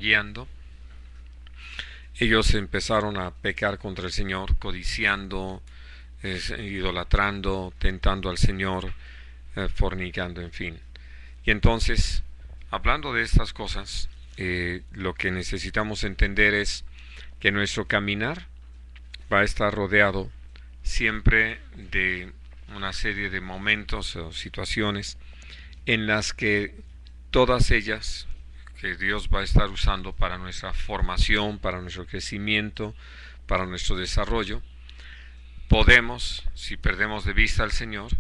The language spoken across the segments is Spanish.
guiando, ellos empezaron a pecar contra el Señor, codiciando, idolatrando, tentando al Señor, fornicando, en fin. Y entonces, hablando de estas cosas, lo que necesitamos entender es que nuestro caminar va a estar rodeado siempre de una serie de momentos o situaciones en las que todas ellas que Dios va a estar usando para nuestra formación, para nuestro crecimiento, para nuestro desarrollo, podemos, si perdemos de vista al Señor,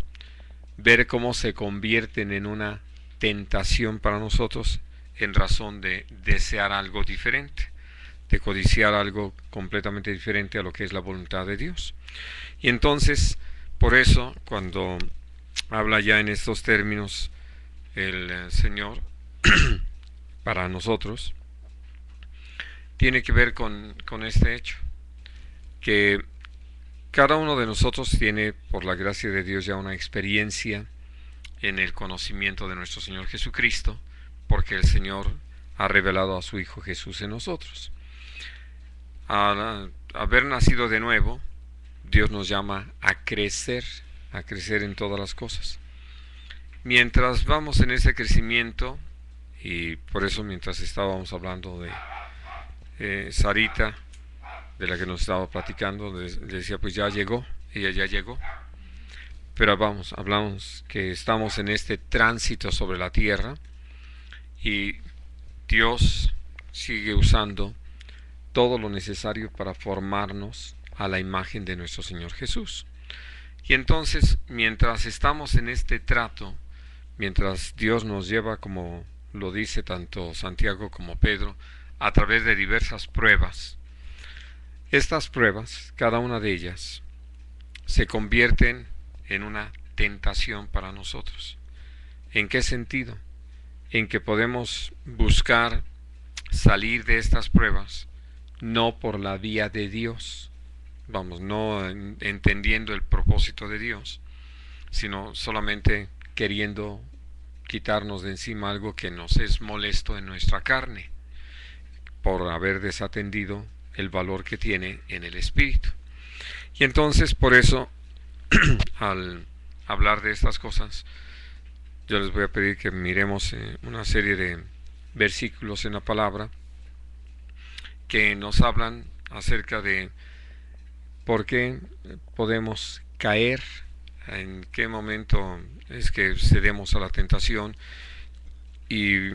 ver cómo se convierten en una tentación para nosotros en razón de desear algo diferente, de codiciar algo completamente diferente a lo que es la voluntad de Dios. Y entonces, por eso, cuando habla ya en estos términos el Señor para nosotros, tiene que ver con este hecho, que cada uno de nosotros tiene, por la gracia de Dios, ya una experiencia en el conocimiento de nuestro Señor Jesucristo, porque el Señor ha revelado a su Hijo Jesús en nosotros. Al haber nacido de nuevo, Dios nos llama a crecer en todas las cosas. Mientras vamos en ese crecimiento, y por eso mientras estábamos hablando de Sarita, de la que nos estaba platicando, le decía, pues ya llegó, ella ya llegó. Pero vamos, hablamos que estamos en este tránsito sobre la tierra y Dios sigue usando todo lo necesario para formarnos a la imagen de nuestro Señor Jesús. Y entonces, mientras estamos en este trato, mientras Dios nos lleva, como lo dice tanto Santiago como Pedro, a través de diversas pruebas, estas pruebas, cada una de ellas, se convierten en una tentación para nosotros. ¿En qué sentido? En que podemos buscar salir de estas pruebas no por la vía de Dios, vamos, no entendiendo el propósito de Dios, sino solamente queriendo quitarnos de encima algo que nos es molesto en nuestra carne, por haber desatendido el valor que tiene en el espíritu. Y entonces, por eso, al hablar de estas cosas, yo les voy a pedir que miremos una serie de versículos en la palabra que nos hablan acerca de por qué podemos caer, en qué momento es que cedemos a la tentación y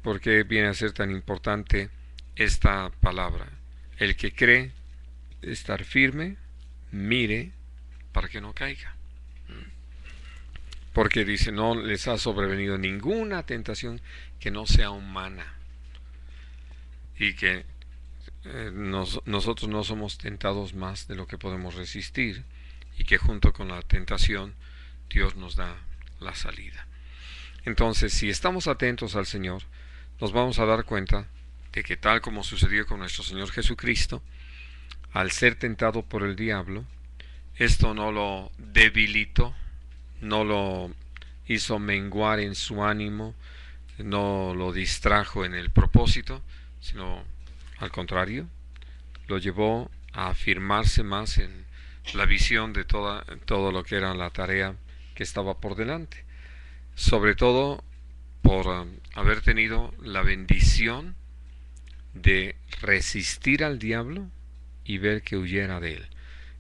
por qué viene a ser tan importante esta palabra. El que cree estar firme, mire para que no caiga. Porque dice, no les ha sobrevenido ninguna tentación que no sea humana. Y que nosotros no somos tentados más de lo que podemos resistir. Y que junto con la tentación, Dios nos da la salida. Entonces, si estamos atentos al Señor, nos vamos a dar cuenta de que tal como sucedió con nuestro Señor Jesucristo, al ser tentado por el diablo, esto no lo debilitó, no lo hizo menguar en su ánimo, no lo distrajo en el propósito, sino al contrario, lo llevó a afirmarse más en la visión de todo lo que era la tarea que estaba por delante. Sobre todo por haber tenido la bendición de resistir al diablo y ver que huyera de él.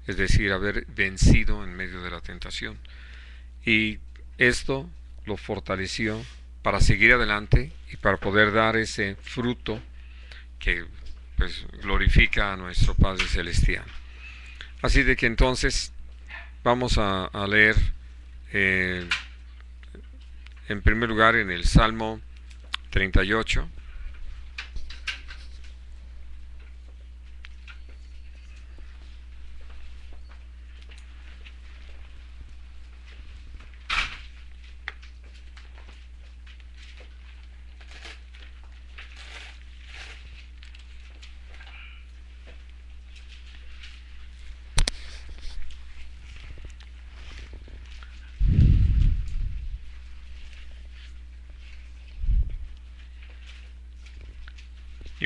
Es decir, haber vencido en medio de la tentación. Y esto lo fortaleció para seguir adelante y para poder dar ese fruto que pues glorifica a nuestro Padre Celestial. Así de que entonces vamos a leer en primer lugar en el Salmo 38.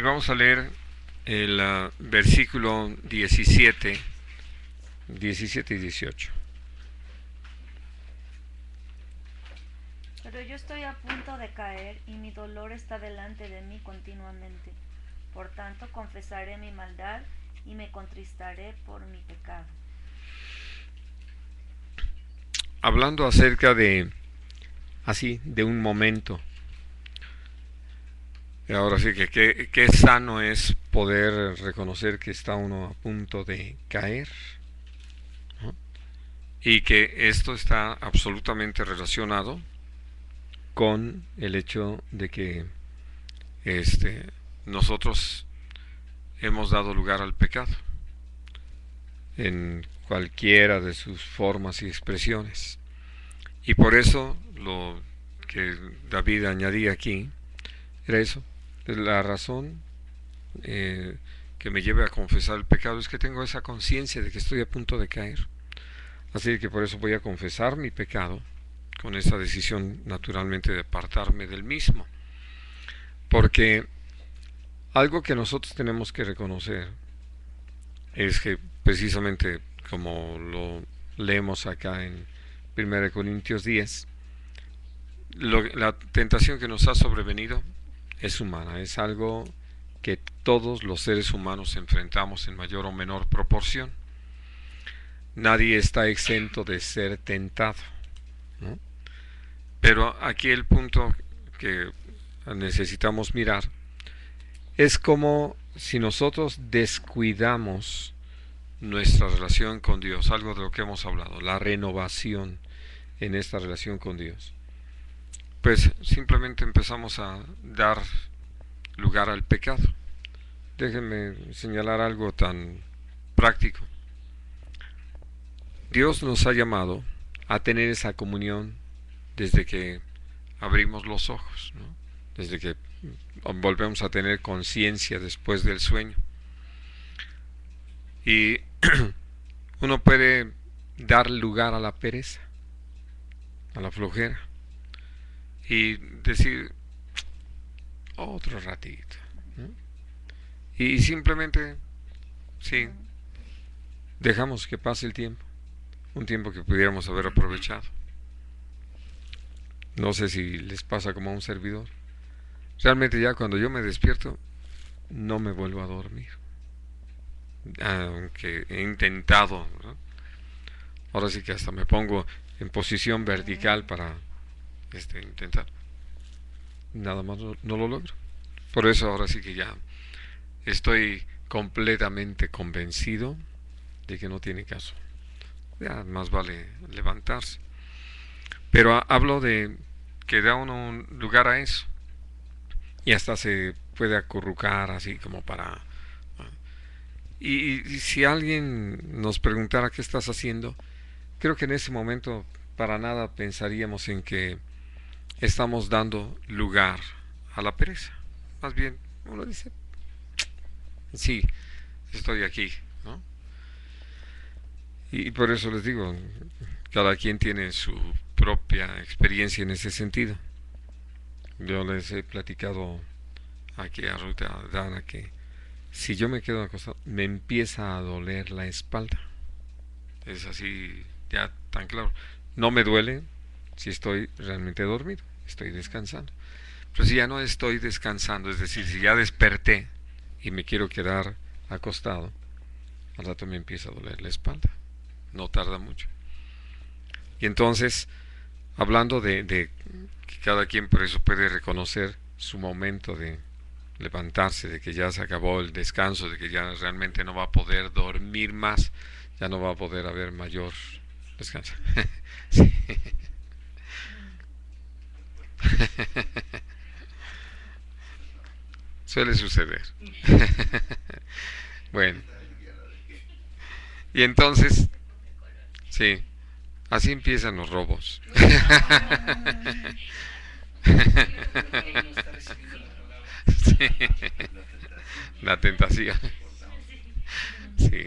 Y vamos a leer el versículo 17 y 18. Pero yo estoy a punto de caer y mi dolor está delante de mí continuamente. Por tanto, confesaré mi maldad y me contristaré por mi pecado. Hablando acerca de, así, de un momento. Ahora sí que qué sano es poder reconocer que está uno a punto de caer, ¿no? Y que esto está absolutamente relacionado con el hecho de que nosotros hemos dado lugar al pecado en cualquiera de sus formas y expresiones. Y por eso lo que David añadía aquí era eso. La razón que me lleve a confesar el pecado es que tengo esa conciencia de que estoy a punto de caer. Así que por eso voy a confesar mi pecado con esa decisión naturalmente de apartarme del mismo. Porque algo que nosotros tenemos que reconocer es que precisamente como lo leemos acá en 1 Corintios 10, la tentación que nos ha sobrevenido es humana, es algo que todos los seres humanos enfrentamos en mayor o menor proporción. Nadie está exento de ser tentado, ¿no? Pero aquí el punto que necesitamos mirar es como si nosotros descuidamos nuestra relación con Dios, algo de lo que hemos hablado, la renovación en esta relación con Dios, pues simplemente empezamos a dar lugar al pecado. Déjenme señalar algo tan práctico. Dios nos ha llamado a tener esa comunión desde que abrimos los ojos, ¿no? Desde que volvemos a tener conciencia después del sueño. Y uno puede dar lugar a la pereza, a la flojera, y decir otro ratito, ¿no? Y simplemente, sí, dejamos que pase el tiempo, un tiempo que pudiéramos haber aprovechado. No sé si les pasa como a un servidor. Realmente ya cuando yo me despierto, no me vuelvo a dormir. Aunque he intentado, ¿no? Ahora sí que hasta me pongo en posición vertical para intentar. Nada más no lo logro. Por eso ahora sí que ya estoy completamente convencido de que no tiene caso. Ya más vale levantarse. Pero hablo de que da uno un lugar a eso. Y hasta se puede acurrucar así como para... Y si alguien nos preguntara qué estás haciendo, creo que en ese momento para nada pensaríamos en que estamos dando lugar a la pereza. Más bien uno dice, sí, estoy aquí, ¿no? Y por eso les digo, cada quien tiene su propia experiencia en ese sentido. Yo les he platicado aquí a Ruth, a Dana, que si yo me quedo acostado, me empieza a doler la espalda. Es así, ya tan claro. No me duele si estoy realmente dormido, estoy descansando. Pero si ya no estoy descansando, es decir, si ya desperté y me quiero quedar acostado, al rato me empieza a doler la espalda. No tarda mucho. Y entonces, hablando de que cada quien por eso puede reconocer su momento de levantarse, de que ya se acabó el descanso, de que ya realmente no va a poder dormir más, ya no va a poder haber mayor descanso. Sí. Suele suceder. Bueno, y entonces, sí, así empiezan los robos. Sí, la tentación. Sí.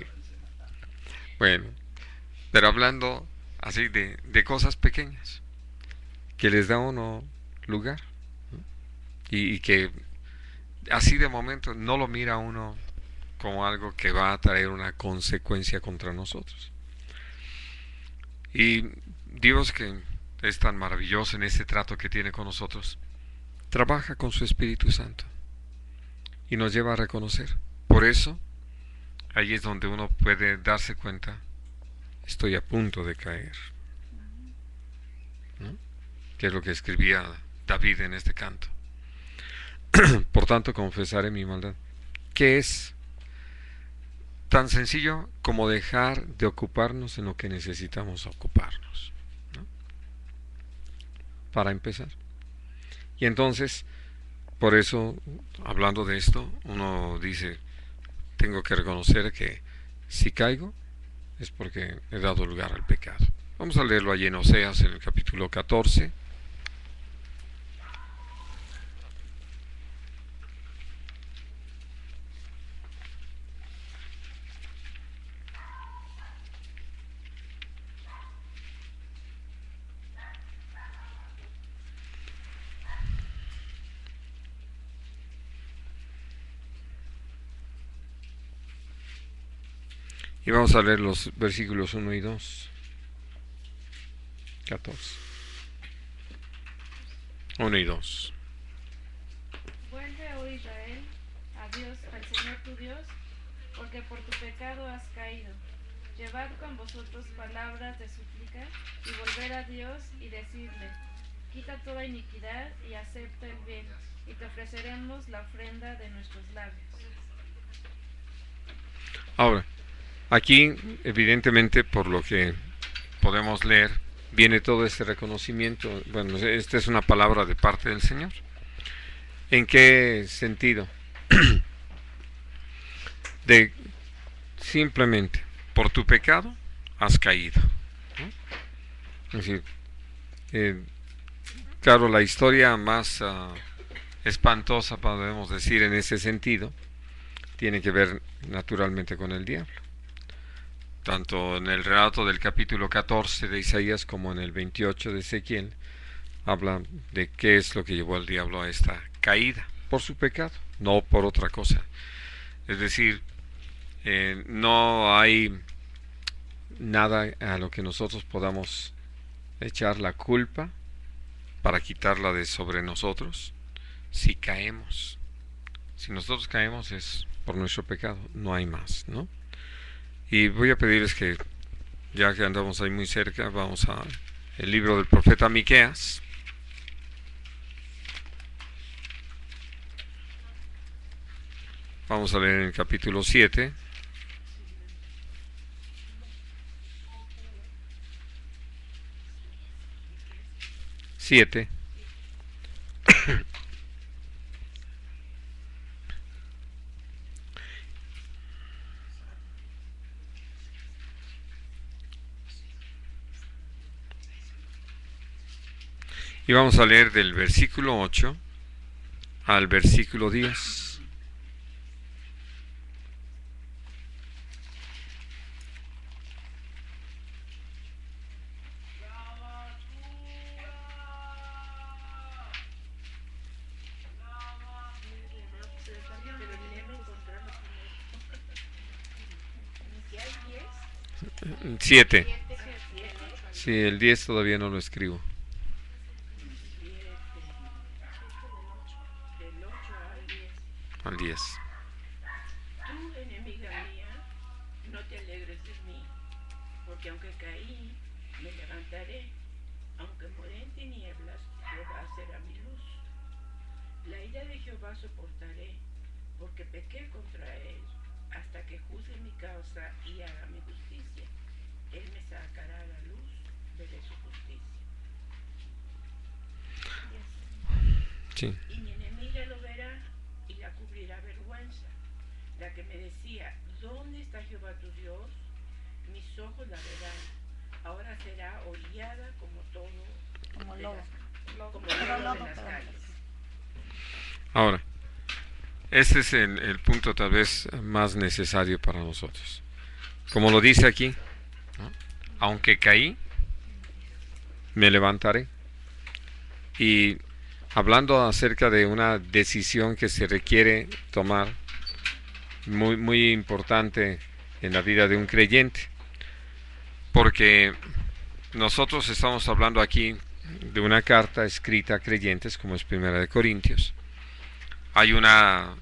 Bueno, pero hablando así de cosas pequeñas que les da a uno lugar, ¿no? Y que así de momento no lo mira uno como algo que va a traer una consecuencia contra nosotros. Y Dios, que es tan maravilloso en este trato que tiene con nosotros, trabaja con su Espíritu Santo y nos lleva a reconocer. Por eso, ahí es donde uno puede darse cuenta, estoy a punto de caer, ¿no? Que es lo que escribía David en este canto. Por tanto, confesaré mi maldad. ¿Qué es? Tan sencillo como dejar de ocuparnos en lo que necesitamos ocuparnos, ¿no? Para empezar. Y entonces, por eso, hablando de esto, uno dice, tengo que reconocer que si caigo es porque he dado lugar al pecado. Vamos a leerlo allí en Oseas, en el capítulo 14. Y vamos a leer los versículos 1 y 2. 14. 1 y 2. Vuelve, oh Israel, a Dios, al Señor tu Dios, porque por tu pecado has caído. Llevad con vosotros palabras de súplica y volver a Dios y decirle, quita toda iniquidad y acepta el bien, y te ofreceremos la ofrenda de nuestros labios. Ahora, aquí, evidentemente, por lo que podemos leer, viene todo este reconocimiento. Bueno, esta es una palabra de parte del Señor. ¿En qué sentido? De simplemente, por tu pecado has caído, ¿no? Es decir, claro, la historia más espantosa, podemos decir, en ese sentido, tiene que ver naturalmente con el diablo. Tanto en el relato del capítulo 14 de Isaías como en el 28 de Ezequiel, habla de qué es lo que llevó al diablo a esta caída, por su pecado, no por otra cosa. Es decir, no hay nada a lo que nosotros podamos echar la culpa para quitarla de sobre nosotros si caemos. Si nosotros caemos es por nuestro pecado, no hay más, ¿no? Y voy a pedirles que, ya que andamos ahí muy cerca, vamos a el libro del profeta Miqueas. Vamos a leer en el capítulo 7. Y vamos a leer del versículo 8 al versículo 10. Siete. Sí, el 10 todavía no lo escribo. Al 10. Tú, enemiga mía, no te alegres de mí, porque aunque caí, me levantaré. Aunque moré en tinieblas, Jehová será mi luz. La ira de Jehová soportaré, porque pequé contra él, hasta que juzgue mi causa y haga mi justicia. Él me sacará a la luz, veré su justicia. Sí. Y mi enemiga lo verá y la cubrirá vergüenza. La que me decía, ¿dónde está Jehová tu Dios? Mis ojos la verán. Ahora será hollada como todo, Como lobo. como lobo de las calles. Ahora, este es el punto tal vez más necesario para nosotros. Como lo dice aquí, ¿no? Aunque caí, me levantaré. Y hablando acerca de una decisión que se requiere tomar, muy, muy importante en la vida de un creyente, porque nosotros estamos hablando aquí de una carta escrita a creyentes, como es Primera de Corintios. Hay un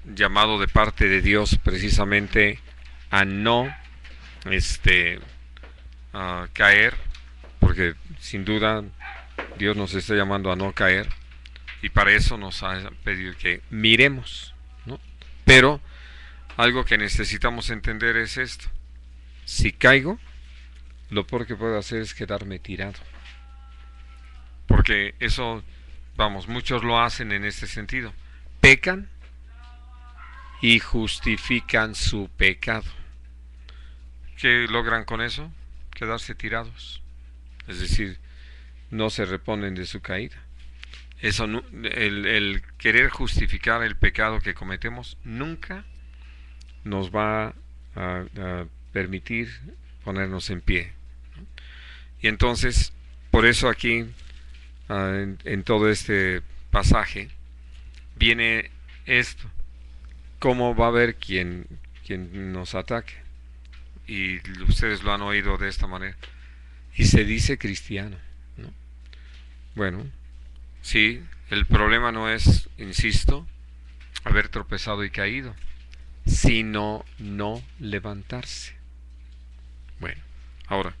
llamado de parte de Dios precisamente a no a caer, porque sin duda Dios nos está llamando a no caer, y para eso nos ha pedido que miremos, ¿no? Pero algo que necesitamos entender es esto: si caigo, lo peor que puedo hacer es quedarme tirado, porque eso, vamos, muchos lo hacen en este sentido, pecan y justifican su pecado. ¿Qué logran con eso? Quedarse tirados, es decir, no se reponen de su caída. Eso, el querer justificar el pecado que cometemos nunca nos va a permitir ponernos en pie. Y entonces, por eso aquí, en todo este pasaje, viene esto: cómo va a haber quien nos ataque. Y ustedes lo han oído de esta manera: y se dice cristiano, ¿no? Bueno, sí, el problema no es, insisto, haber tropezado y caído, sino no levantarse. Bueno, ahora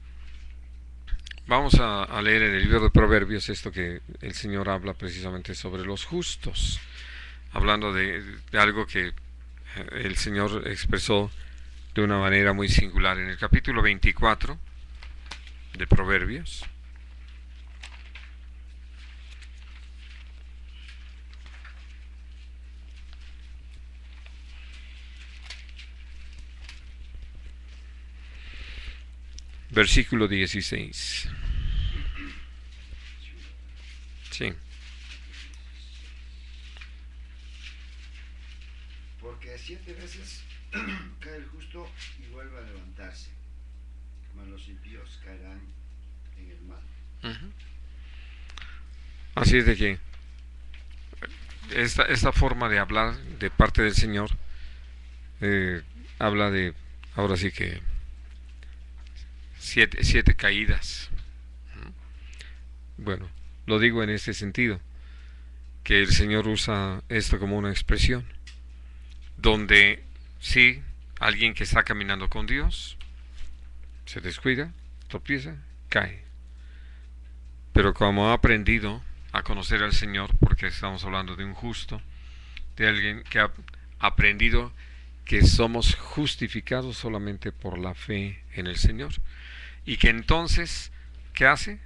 vamos a leer en el libro de Proverbios esto que el Señor habla precisamente sobre los justos, hablando de algo que el Señor expresó de una manera muy singular en el capítulo 24 de Proverbios. Versículo 16. Sí. Porque 7 veces cae el justo y vuelve a levantarse, mas los impíos caerán en el mal. Así es de que esta forma de hablar de parte del Señor habla de, ahora sí que, siete caídas. Bueno, lo digo en este sentido, que el Señor usa esto como una expresión, donde sí, alguien que está caminando con Dios se descuida, tropieza, cae. Pero como ha aprendido a conocer al Señor, porque estamos hablando de un justo, de alguien que ha aprendido que somos justificados solamente por la fe en el Señor, y que entonces, ¿qué hace?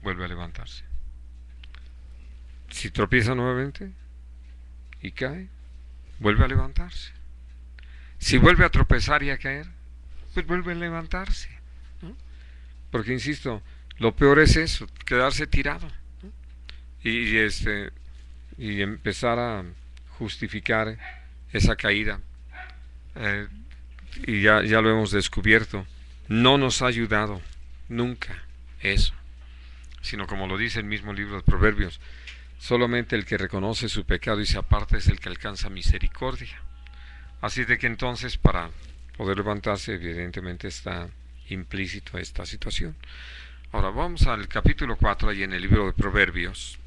Vuelve a levantarse. Si tropieza nuevamente y cae, vuelve a levantarse. Si vuelve a tropezar y a caer, pues vuelve a levantarse, ¿no? Porque insisto, lo peor es eso, quedarse tirado, ¿no? Y empezar a justificar esa caída. Y ya lo hemos descubierto, no nos ha ayudado nunca eso, sino como lo dice el mismo libro de Proverbios, solamente el que reconoce su pecado y se aparta es el que alcanza misericordia. Así de que entonces, para poder levantarse, evidentemente está implícito esta situación. Ahora vamos al capítulo 4 ahí en el libro de Proverbios.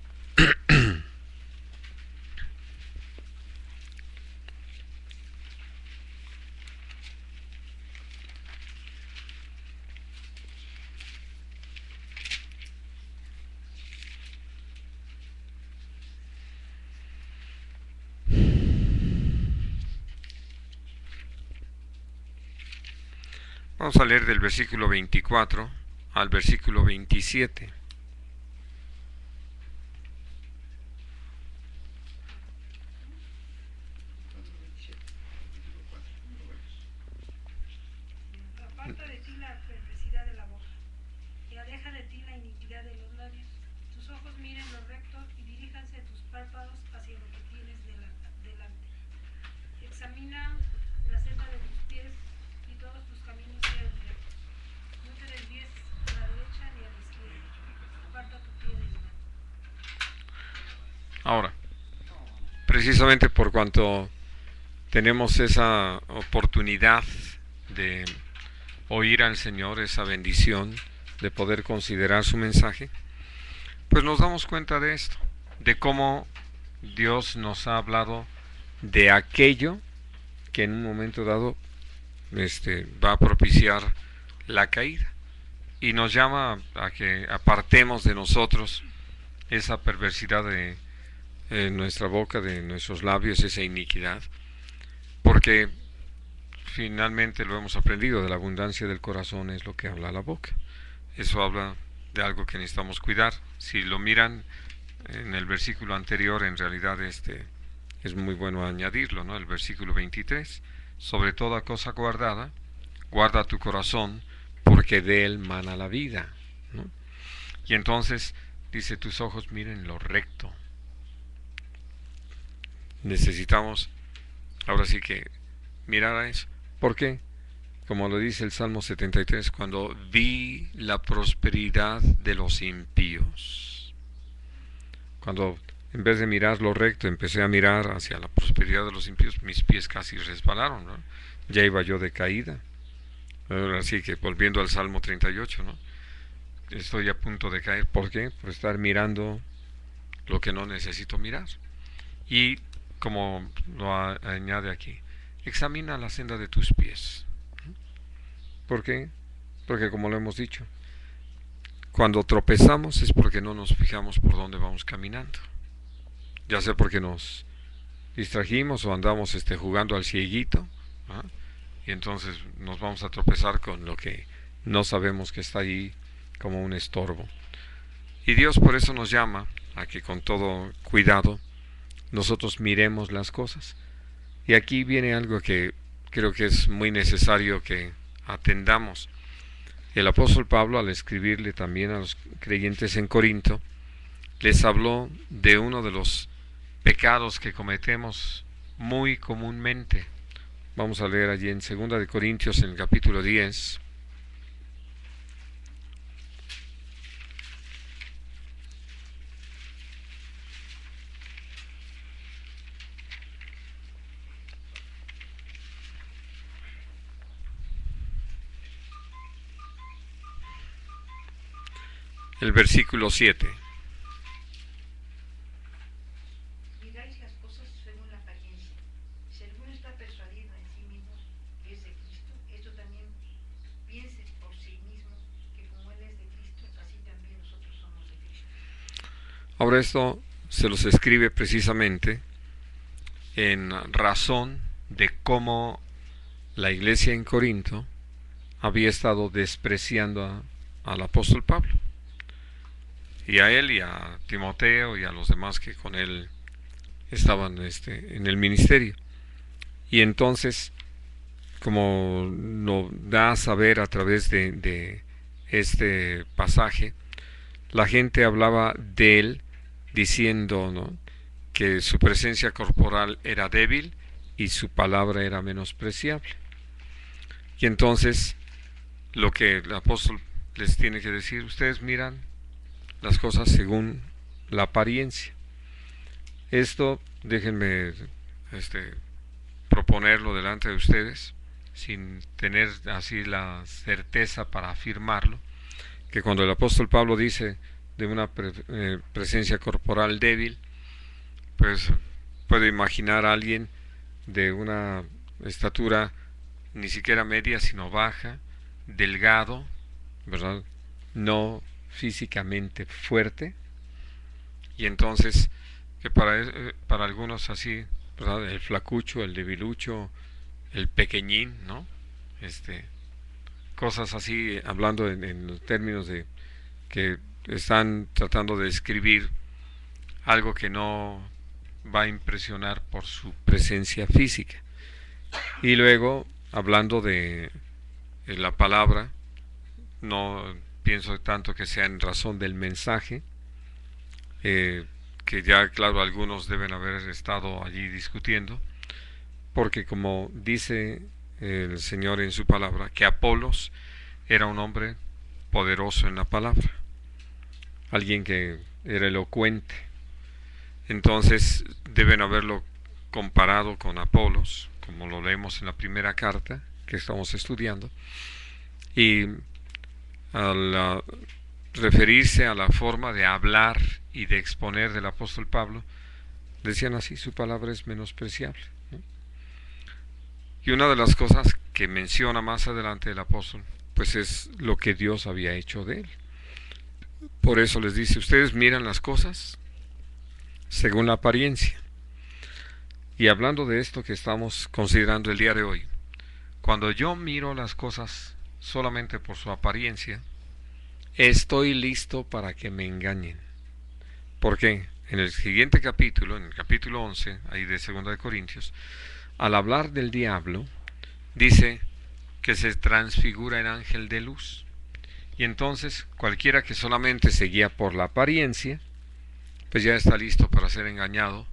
Vamos a leer del versículo 24 al versículo 27. Aparta de ti la perversidad de la boca, y aleja de ti la iniquidad de los labios. Tus ojos miren lo recto y diríjanse tus párpados hacia lo que tienes delante. Examina la senda de tus pies y todos tus caminos sean rectos. No te desvíes a la derecha ni a la izquierda. Aparta tu pie del mal. Ahora, precisamente por cuanto tenemos esa oportunidad de oír al Señor, esa bendición de poder considerar su mensaje, pues nos damos cuenta de esto, de cómo Dios nos ha hablado de aquello que en un momento dado va a propiciar la caída, y nos llama a que apartemos de nosotros esa perversidad de nuestra boca, de nuestros labios, esa iniquidad, porque finalmente lo hemos aprendido, de la abundancia del corazón es lo que habla la boca. Eso habla de algo que necesitamos cuidar. Si lo miran en el versículo anterior, en realidad es muy bueno añadirlo, ¿no? El versículo 23, sobre toda cosa guardada, guarda tu corazón, porque de él mana la vida, ¿no? Y entonces dice, tus ojos miren lo recto. Necesitamos ahora sí que mirar a eso. ¿Por qué? Como lo dice el Salmo 73, cuando vi la prosperidad de los impíos. Cuando en vez de mirar lo recto, empecé a mirar hacia la prosperidad de los impíos, mis pies casi resbalaron, ¿no? Ya iba yo de caída. Así que volviendo al Salmo 38, ¿no? Estoy a punto de caer. ¿Por qué? Por estar mirando lo que no necesito mirar. Y como lo añade aquí, examina la senda de tus pies. ¿Por qué? Porque como lo hemos dicho, cuando tropezamos es porque no nos fijamos por dónde vamos caminando. Ya sea porque nos distrajimos o andamos jugando al cieguito, ¿ah? Y entonces nos vamos a tropezar con lo que no sabemos que está ahí como un estorbo. Y Dios por eso nos llama a que con todo cuidado nosotros miremos las cosas. Y aquí viene algo que creo que es muy necesario que atendamos. El apóstol Pablo, al escribirle también a los creyentes en Corinto, les habló de uno de los pecados que cometemos muy comúnmente. Vamos a leer allí en 2 de Corintios, en el capítulo 10. El versículo 7. Miráis las cosas según la apariencia. Si alguno está persuadido en sí mismo que es de Cristo, esto también piense por sí mismo que como Él es de Cristo, así también nosotros somos de Cristo. Ahora esto se los escribe precisamente en razón de cómo la iglesia en Corinto había estado despreciando al apóstol Pablo. Y a él y a Timoteo y a los demás que con él estaban en el ministerio. Y entonces, como lo da a saber a través de este pasaje, la gente hablaba de él diciendo, ¿no?, que su presencia corporal era débil y su palabra era menospreciable. Y entonces, lo que el apóstol les tiene que decir, ustedes miran las cosas según la apariencia. Esto déjenme proponerlo delante de ustedes, sin tener así la certeza para afirmarlo, que cuando el apóstol Pablo dice de una presencia corporal débil, pues puedo imaginar a alguien de una estatura ni siquiera media, sino baja, delgado, ¿verdad? No físicamente fuerte, y entonces que para algunos así, ¿verdad?, el flacucho, el debilucho, el pequeñín, ¿no? Cosas así, hablando en los términos de que están tratando de describir algo que no va a impresionar por su presencia física. Y luego, hablando de la palabra, no pienso tanto que sea en razón del mensaje, que ya claro algunos deben haber estado allí discutiendo, porque como dice el Señor en su palabra, que Apolos era un hombre poderoso en la palabra, alguien que era elocuente, Entonces deben haberlo comparado con Apolos, como lo leemos en la primera carta que estamos estudiando, y al referirse a la forma de hablar y de exponer del apóstol Pablo, decían así: su palabra es menospreciable, ¿no? Y una de las cosas que menciona más adelante el apóstol, pues es lo que Dios había hecho de él. Por eso les dice: ustedes miran las cosas según la apariencia. Y hablando de esto que estamos considerando el día de hoy, cuando yo miro las cosas solamente por su apariencia, estoy listo para que me engañen. Porque en el siguiente capítulo, en el capítulo 11, ahí de 2 de Corintios, al hablar del diablo, dice que se transfigura en ángel de luz. Y entonces cualquiera que solamente se guía por la apariencia, pues ya está listo para ser engañado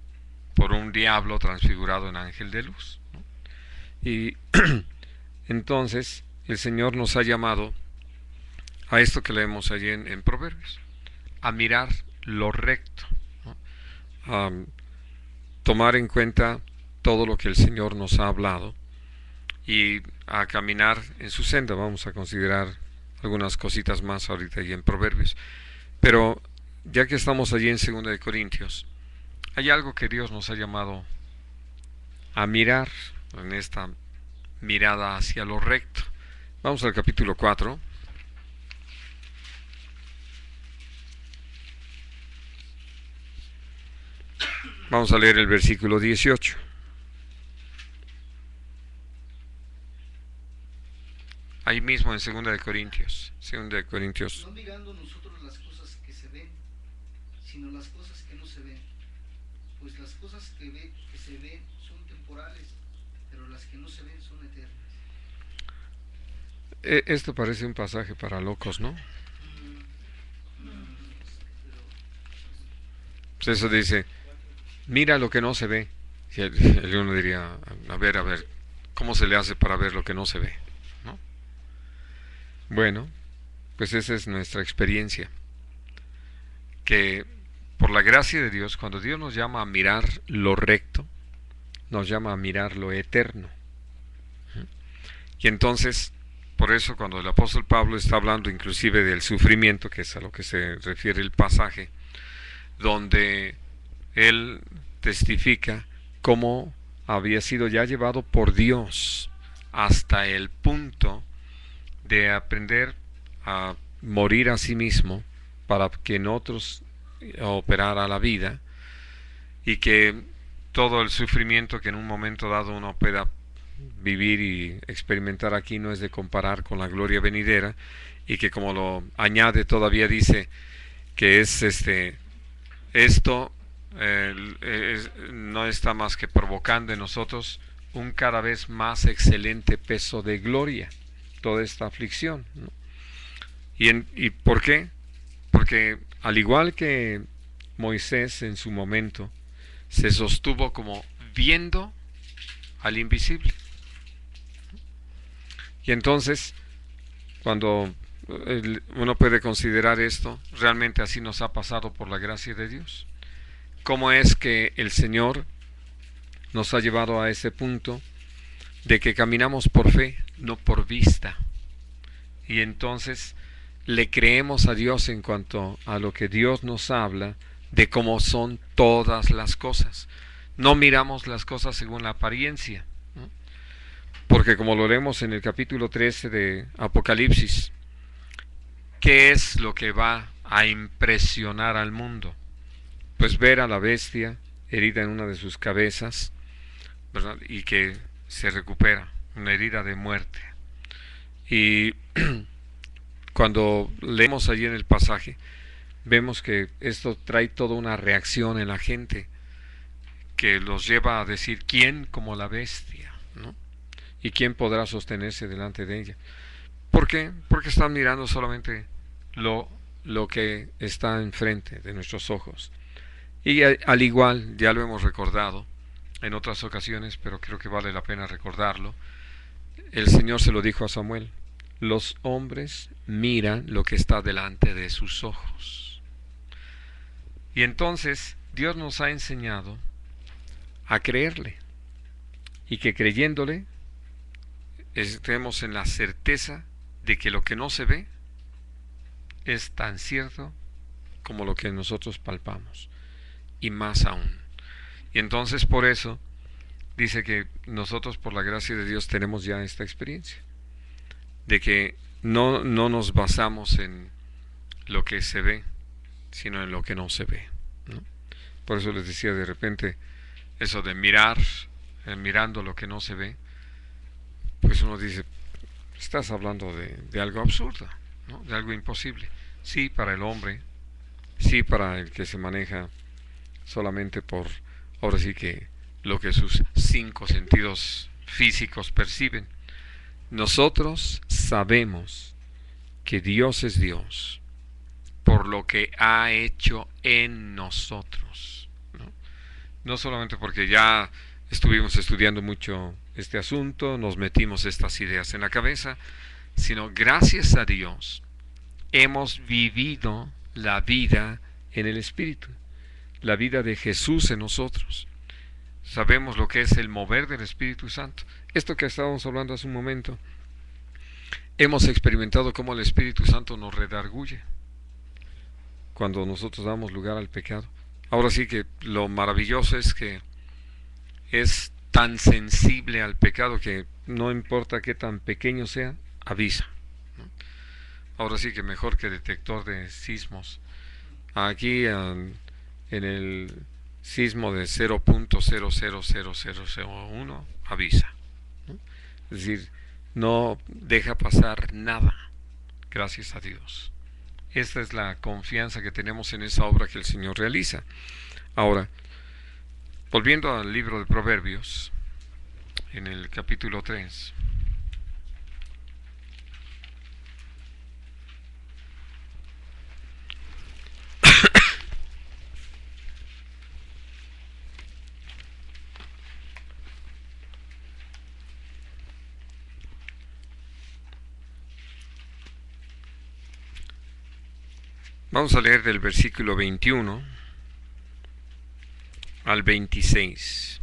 por un diablo transfigurado en ángel de luz, ¿no? Y entonces el Señor nos ha llamado a esto que leemos allí en Proverbios, a mirar lo recto, ¿no? A tomar en cuenta todo lo que el Señor nos ha hablado y a caminar en su senda. Vamos a considerar algunas cositas más ahorita allí en Proverbios, pero ya que estamos allí en 2 de Corintios, hay algo que Dios nos ha llamado a mirar en esta mirada hacia lo recto. Vamos al capítulo 4. Vamos a leer el versículo 18. Ahí mismo en 2 de Corintios. 2 de Corintios. No mirando nosotros las cosas que se ven, sino las cosas que no se ven. Pues las cosas que se ven son temporales, pero las que no se ven son eternas. Esto parece un pasaje para locos, ¿no? Pues eso dice: mira lo que no se ve. Y el uno diría: a ver, ¿cómo se le hace para ver lo que no se ve? ¿No? Bueno, pues esa es nuestra experiencia. Que por la gracia de Dios, cuando Dios nos llama a mirar lo recto, nos llama a mirar lo eterno. Y entonces, por eso cuando el apóstol Pablo está hablando inclusive del sufrimiento, que es a lo que se refiere el pasaje, donde él testifica cómo había sido ya llevado por Dios hasta el punto de aprender a morir a sí mismo para que en otros operara la vida, y que todo el sufrimiento que en un momento dado uno pueda vivir y experimentar aquí no es de comparar con la gloria venidera, y que, como lo añade todavía, dice que es esto no está más que provocando en nosotros un cada vez más excelente peso de gloria, toda esta aflicción, ¿no? ¿Y por qué? Porque al igual que Moisés en su momento se sostuvo como viendo al invisible, y entonces cuando uno puede considerar esto, realmente así nos ha pasado por la gracia de Dios. ¿Cómo es que el Señor nos ha llevado a ese punto de que caminamos por fe, no por vista? Y entonces le creemos a Dios en cuanto a lo que Dios nos habla de cómo son todas las cosas. No miramos las cosas según la apariencia, ¿no? Porque, como lo leemos en el capítulo 13 de Apocalipsis, ¿qué es lo que va a impresionar al mundo? Pues ver a la bestia herida en una de sus cabezas, ¿verdad? Y que se recupera, una herida de muerte. Y cuando leemos allí en el pasaje, vemos que esto trae toda una reacción en la gente que los lleva a decir: ¿quién como la bestia, ¿no? ¿Y quién podrá sostenerse delante de ella? ¿Por qué? Porque están mirando solamente lo que está enfrente de nuestros ojos. Y al igual, ya lo hemos recordado en otras ocasiones, pero creo que vale la pena recordarlo, el Señor se lo dijo a Samuel: los hombres miran lo que está delante de sus ojos. Y entonces Dios nos ha enseñado a creerle y que creyéndole estemos en la certeza de que lo que no se ve es tan cierto como lo que nosotros palpamos, y más aún. Y entonces por eso dice que nosotros por la gracia de Dios tenemos ya esta experiencia, de que no nos basamos en lo que se ve, sino en lo que no se ve, ¿no? Por eso les decía de repente eso de mirar, mirando lo que no se ve, pues uno dice, estás hablando de algo absurdo, ¿no? De algo imposible. Sí, para el hombre, sí, para el que se maneja solamente por, ahora sí que lo que sus 5 sentidos físicos perciben. Nosotros sabemos que Dios es Dios por lo que ha hecho en nosotros, ¿no? No solamente porque ya estuvimos estudiando mucho este asunto, nos metimos estas ideas en la cabeza, sino gracias a Dios hemos vivido la vida en el Espíritu, la vida de Jesús en nosotros. Sabemos lo que es el mover del Espíritu Santo. Esto que estábamos hablando hace un momento, hemos experimentado cómo el Espíritu Santo nos redarguye cuando nosotros damos lugar al pecado. Ahora sí que lo maravilloso es que es tan sensible al pecado que no importa qué tan pequeño sea, avisa, ¿no? Ahora sí que mejor que detector de sismos. Aquí en el sismo de 0.000001 avisa, ¿no? Es decir, no deja pasar nada, gracias a Dios. Esta es la confianza que tenemos en esa obra que el Señor realiza. Ahora, volviendo al libro de Proverbios, en el capítulo 3. Vamos a leer del versículo 21 al 26.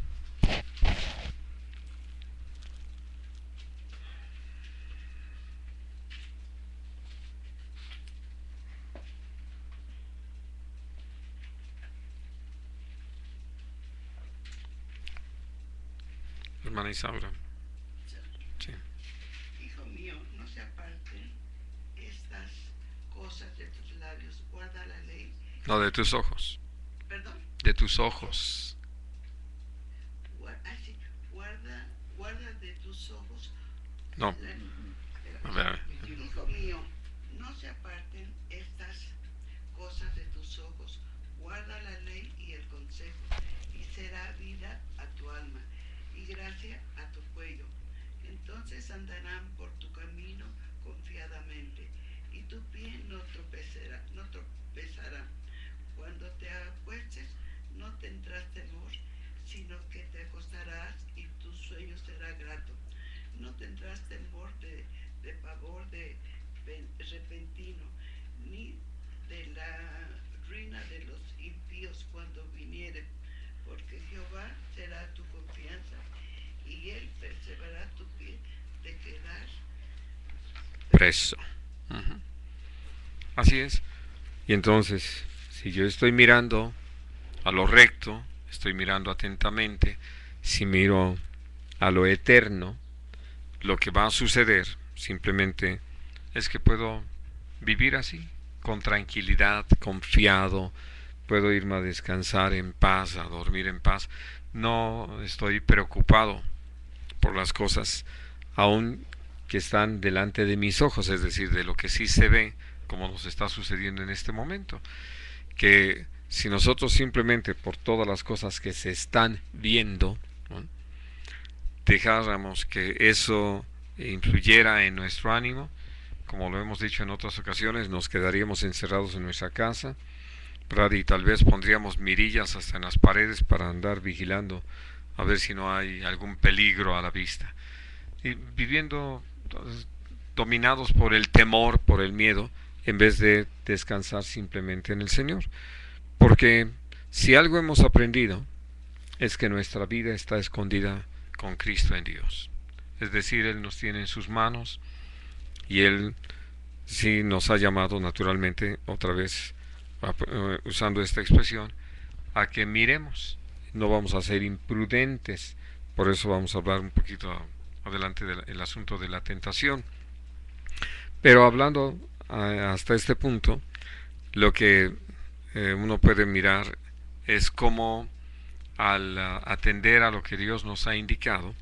Hermana Isaura. Sí. Hijo mío, no se aparten estas cosas de tus labios, guarda la ley. No, de tus ojos. ¿Perdón? De tus ojos. Así, guarda de tus ojos. No. A ver. Hijo mío, no se aparten estas cosas de tus ojos, guarda la ley y el consejo, y será vida a tu alma y gracia a tu cuello. Entonces andarán por tu camino confiadamente, y tu pie no tropezará. Cuando te acuestes no tendrás temor, sino que te acostarás y tu sueño será grato. No tendrás temor de pavor de repentino, ni de la ruina de los impíos cuando vinieren, porque Jehová será tu confianza, y él perseverará tu pie de quedar Preso. Así es. Y entonces, si yo estoy mirando a lo recto, estoy mirando atentamente, si miro a lo eterno, lo que va a suceder simplemente es que puedo vivir así, con tranquilidad, confiado, puedo irme a descansar en paz, a dormir en paz. No estoy preocupado por las cosas aún que están delante de mis ojos, es decir, de lo que sí se ve, como nos está sucediendo en este momento. Que si nosotros simplemente por todas las cosas que se están viendo, ¿no?, dejáramos que eso influyera en nuestro ánimo, como lo hemos dicho en otras ocasiones, nos quedaríamos encerrados en nuestra casa, ¿verdad? Y tal vez pondríamos mirillas hasta en las paredes para andar vigilando a ver si no hay algún peligro a la vista. Y viviendo dominados por el temor, por el miedo, en vez de descansar simplemente en el Señor. Porque Si algo hemos aprendido es que nuestra vida está escondida con Cristo en Dios. Es decir, Él nos tiene en sus manos y Él sí nos ha llamado naturalmente, otra vez usando esta expresión, a que miremos. No vamos a ser imprudentes. Por eso vamos a hablar un poquito adelante del asunto de la tentación. Pero hablando hasta este punto, lo que uno puede mirar es cómo al atender a lo que Dios nos ha indicado,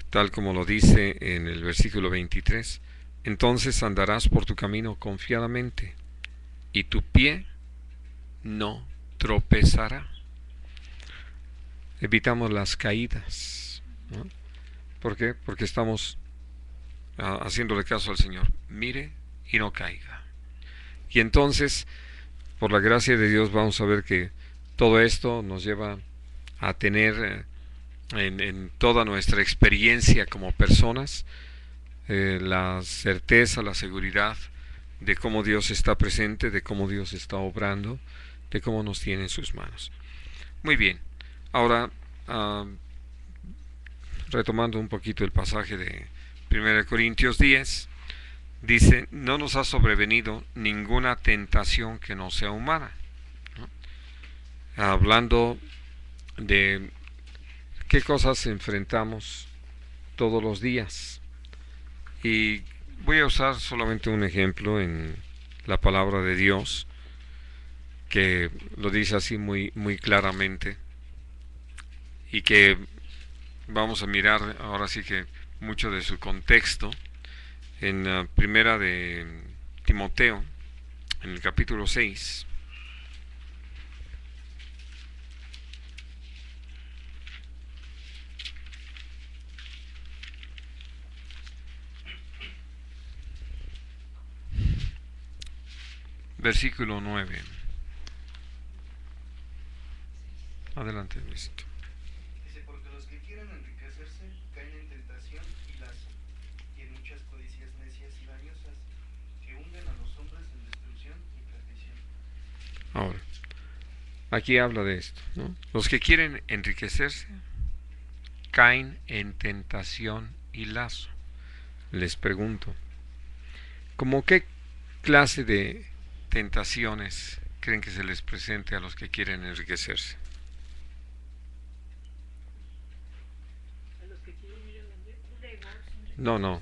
tal como lo dice en el versículo 23, entonces andarás por tu camino confiadamente, y tu pie no tropezará. Evitamos las caídas, ¿no? ¿Por qué? Porque estamos haciéndole caso al Señor. Mire y no caiga. Y entonces, por la gracia de Dios, vamos a ver que todo esto nos lleva a tener en toda nuestra experiencia como personas la certeza, la seguridad de cómo Dios está presente, de cómo Dios está obrando, de cómo nos tiene en sus manos. Muy bien, ahora retomando un poquito el pasaje de 1 Corintios 10, dice, no nos ha sobrevenido ninguna tentación que no sea humana, ¿no? Hablando de qué cosas enfrentamos todos los días. Y voy a usar solamente un ejemplo en la palabra de Dios, que lo dice así muy, muy claramente, y que vamos a mirar ahora sí que mucho de su contexto en primera de Timoteo, en el capítulo 6. Versículo 9. Adelante, Luisito. Dice, porque los que quieren enriquecerse caen en tentación y lazo, y en muchas codicias necias y dañosas, que hunden a los hombres en destrucción y perdición. Ahora, aquí habla de esto, ¿no? Los que quieren enriquecerse caen en tentación y lazo. Les pregunto, ¿cómo qué clase de tentaciones creen que se les presente a los que quieren enriquecerse? No,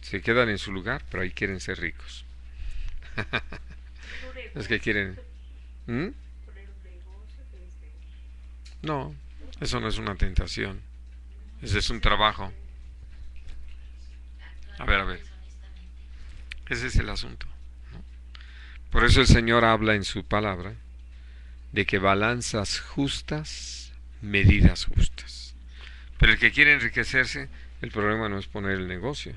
se quedan en su lugar, pero ahí quieren ser ricos. Los que quieren... No, eso no es una tentación, ese es un trabajo. A ver, ese es el asunto, ¿no? Por eso el Señor habla en su palabra de que balanzas justas, medidas justas. Pero el que quiere enriquecerse, el problema no es poner el negocio,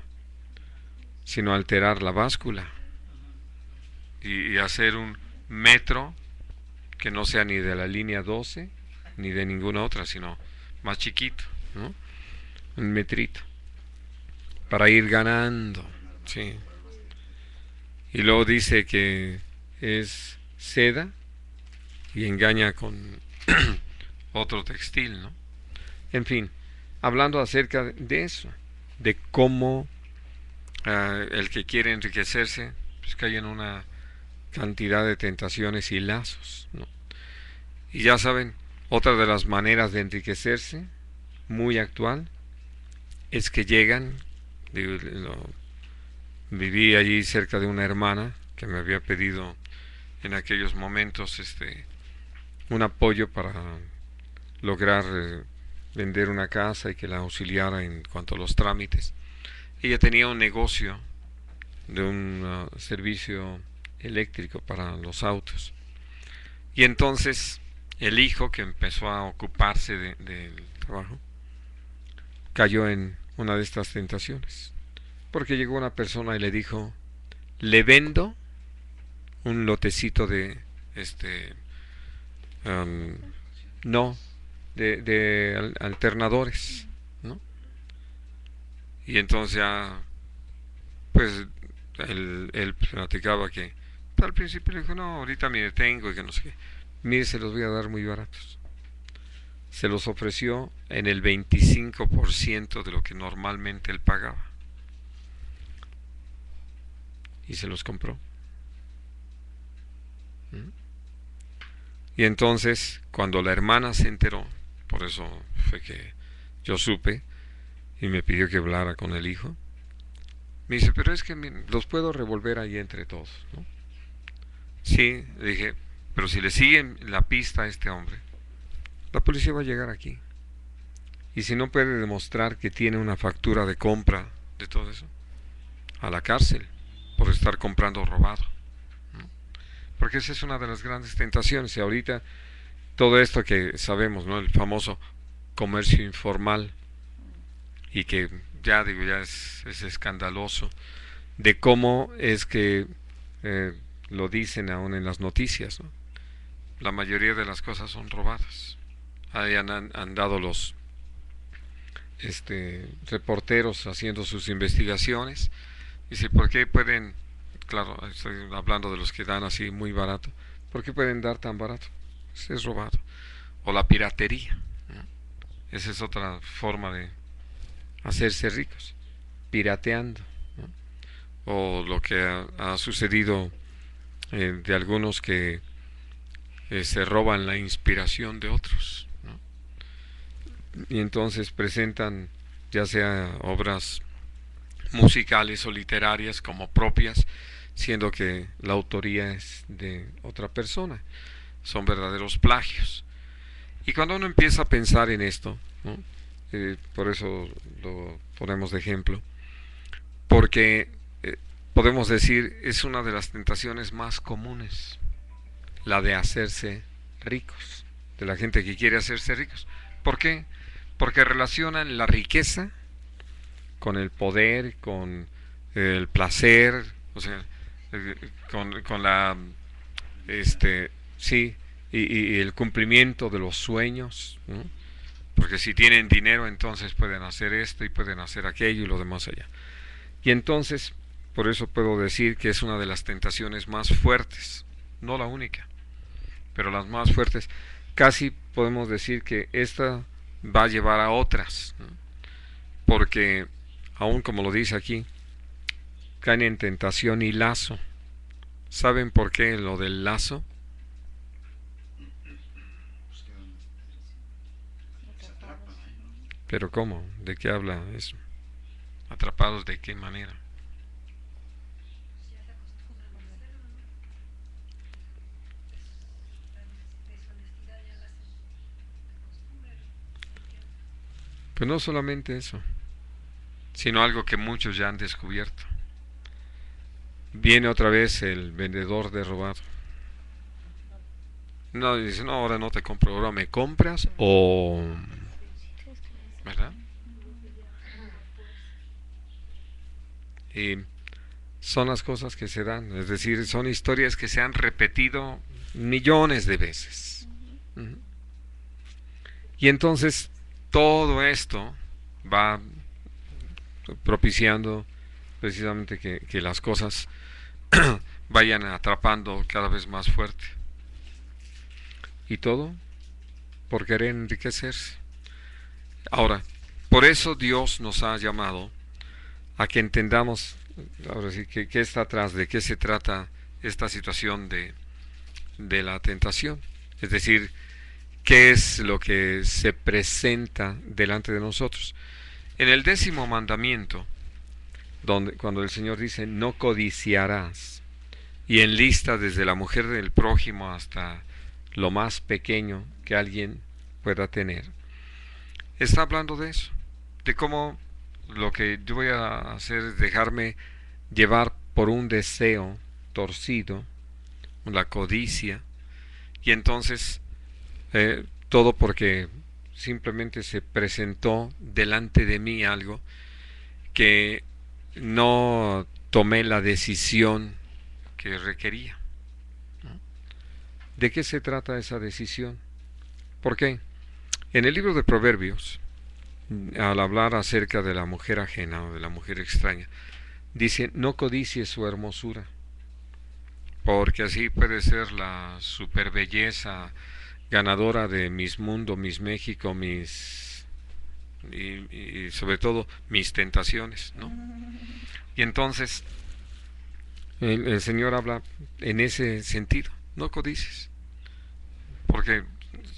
sino alterar la báscula y hacer un metro que no sea ni de la línea 12 ni de ninguna otra, sino más chiquito, ¿no? Un metrito para ir ganando, sí. Y luego dice que es seda y engaña con otro textil, ¿no? En fin, hablando acerca de eso, de cómo el que quiere enriquecerse pues cae en una cantidad de tentaciones y lazos, ¿no? Y ya saben, otra de las maneras de enriquecerse, muy actual, es que llegan, viví allí cerca de una hermana que me había pedido en aquellos momentos un apoyo para lograr vender una casa y que la auxiliara en cuanto a los trámites. Ella tenía un negocio de un servicio eléctrico para los autos, y entonces el hijo, que empezó a ocuparse del trabajo, cayó en una de estas tentaciones, porque llegó una persona y le dijo, le vendo un lotecito de de alternadores, ¿no? Y entonces ya pues él platicaba que al principio le dijo, no, ahorita me detengo y que no sé qué. mire, se los voy a dar muy baratos. Se los ofreció en el 25% de lo que normalmente él pagaba. Y se los compró. Y entonces, cuando la hermana se enteró, por eso fue que yo supe, y me pidió que hablara con el hijo, me dice, pero es que los puedo revolver ahí entre todos, ¿no? Sí, le dije, pero si le siguen la pista a este hombre, la policía va a llegar aquí. Y si no puede demostrar que tiene una factura de compra de todo eso, a la cárcel por estar comprando robado. Porque esa es una de las grandes tentaciones. Y ahorita todo esto que sabemos, ¿no? El famoso comercio informal, y que ya digo, ya es escandaloso, de cómo es que lo dicen aún en las noticias, ¿no? La mayoría de las cosas son robadas. Ahí han dado los reporteros haciendo sus investigaciones. Dice, ¿por qué pueden, claro, estoy hablando de los que dan así muy barato, ¿por qué pueden dar tan barato? Es robado. O la piratería, ¿no? Esa es otra forma de hacerse ricos, pirateando, ¿no? O lo que ha sucedido de algunos que se roban la inspiración de otros, ¿no? Y entonces presentan ya sea obras musicales o literarias como propias, siendo que la autoría es de otra persona. Son verdaderos plagios. Y cuando uno empieza a pensar en esto, ¿no? Por eso lo ponemos de ejemplo, porque podemos decir es una de las tentaciones más comunes, la de hacerse ricos, de la gente que quiere hacerse ricos. ¿Por qué? Porque relacionan la riqueza con el poder, con el placer, o sea, con la sí, y el cumplimiento de los sueños, ¿no? Porque si tienen dinero, entonces pueden hacer esto y pueden hacer aquello y lo demás allá. Y entonces, por eso puedo decir que es una de las tentaciones más fuertes, no la única, pero las más fuertes. Casi podemos decir que esta va a llevar a otras, ¿no? Porque, aún como lo dice aquí, caen en tentación y lazo. ¿Saben por qué lo del lazo? Pero ¿cómo? ¿De qué habla eso? ¿Atrapados de qué manera? Pues no solamente eso, sino algo que muchos ya han descubierto. Viene otra vez el vendedor de robado. No, dice, no, ahora no te compro, ahora me compras o... ¿verdad? Y son las cosas que se dan, es decir, son historias que se han repetido millones de veces. Y entonces todo esto va propiciando precisamente que las cosas vayan atrapando cada vez más fuerte. Y todo por querer enriquecerse. Ahora, por eso Dios nos ha llamado a que entendamos, ahora sí, qué está atrás, de qué se trata esta situación de la tentación. Es decir, qué es lo que se presenta delante de nosotros. En el 10º mandamiento, cuando el Señor dice, no codiciarás, y enlista desde la mujer del prójimo hasta lo más pequeño que alguien pueda tener, está hablando de eso, de cómo lo que yo voy a hacer es dejarme llevar por un deseo torcido, la codicia, y entonces todo porque simplemente se presentó delante de mí algo que no tomé la decisión que requería, ¿no? ¿De qué se trata esa decisión? ¿Por qué? En el libro de Proverbios, al hablar acerca de la mujer ajena o de la mujer extraña, dice, no codicies su hermosura, porque así puede ser la super belleza ganadora de Miss Mundo, Miss México, y sobre todo mis tentaciones, ¿no? Y entonces el Señor habla en ese sentido, no codicies, porque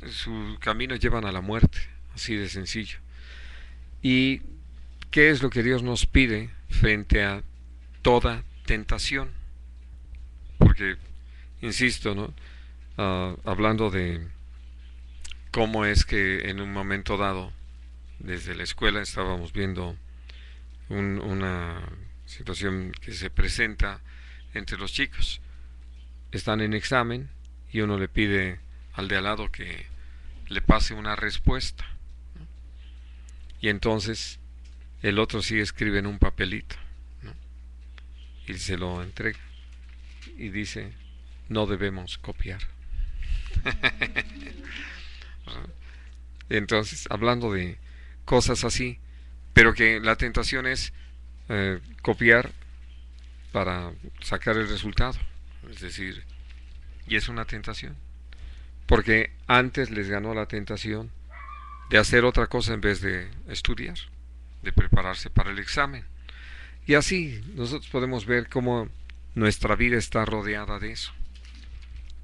sus caminos llevan a la muerte, así de sencillo. ¿Y qué es lo que Dios nos pide frente a toda tentación? Porque, insisto, ¿no? Hablando de cómo es que en un momento dado, desde la escuela estábamos viendo una situación que se presenta entre los chicos. Están en examen y uno le pide al de al lado que le pase una respuesta, ¿no? Y entonces el otro sí escribe en un papelito, ¿no? Y se lo entrega y dice: no debemos copiar. Entonces, hablando de cosas así, pero que la tentación es copiar para sacar el resultado, es decir, y es una tentación, porque antes les ganó la tentación de hacer otra cosa en vez de estudiar, de prepararse para el examen. Y así nosotros podemos ver cómo nuestra vida está rodeada de eso.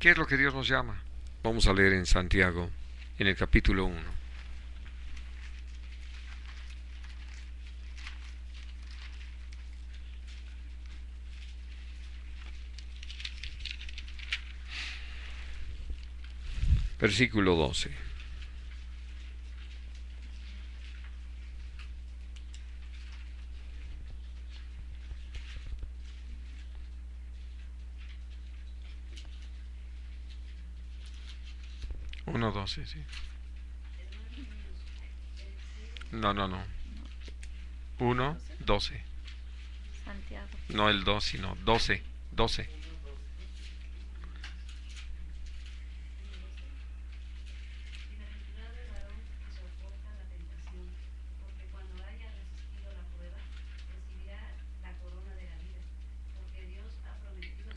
¿Qué es lo que Dios nos llama? Vamos a leer en Santiago, en el capítulo 1. Versículo 12. Uno, 12, sí. No. 1, 12. Santiago. No el 2, sino 12.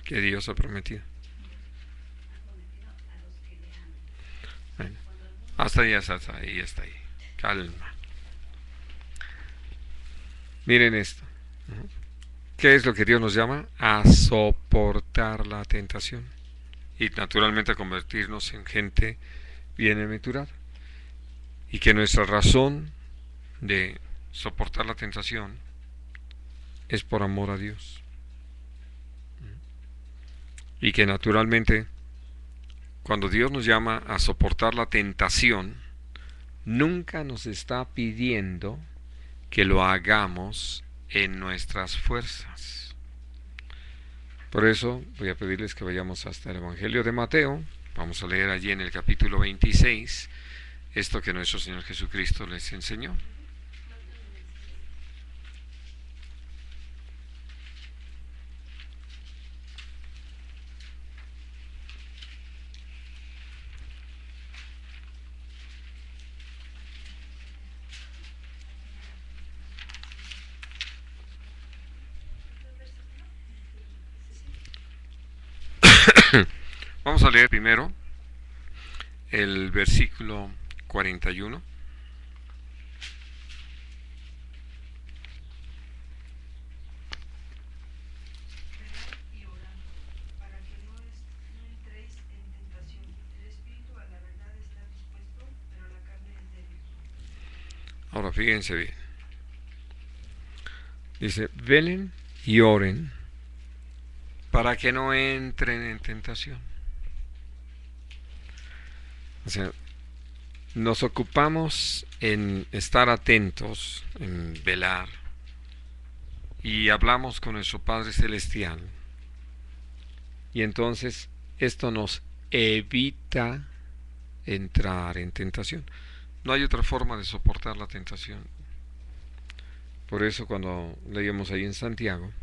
Que Dios ha prometido. Bueno, hasta ahí. Calma. Miren esto. ¿Qué es lo que Dios nos llama? A soportar la tentación. Y naturalmente a convertirnos en gente bienaventurada. Y que nuestra razón de soportar la tentación es por amor a Dios. Y que naturalmente, cuando Dios nos llama a soportar la tentación, nunca nos está pidiendo que lo hagamos en nuestras fuerzas. Por eso voy a pedirles que vayamos hasta el Evangelio de Mateo. Vamos a leer allí en el capítulo 26 esto que nuestro Señor Jesucristo les enseñó. Vamos a leer primero el versículo 41. Y orando, para que no entréis en tentación. El espíritu a la verdad está dispuesto, pero la carne es débil. Ahora fíjense bien. Dice: velen y oren para que no entren en tentación. O sea, nos ocupamos en estar atentos, en velar, y hablamos con nuestro Padre Celestial. Y entonces esto nos evita entrar en tentación. No hay otra forma de soportar la tentación. Por eso cuando leíamos ahí en Santiago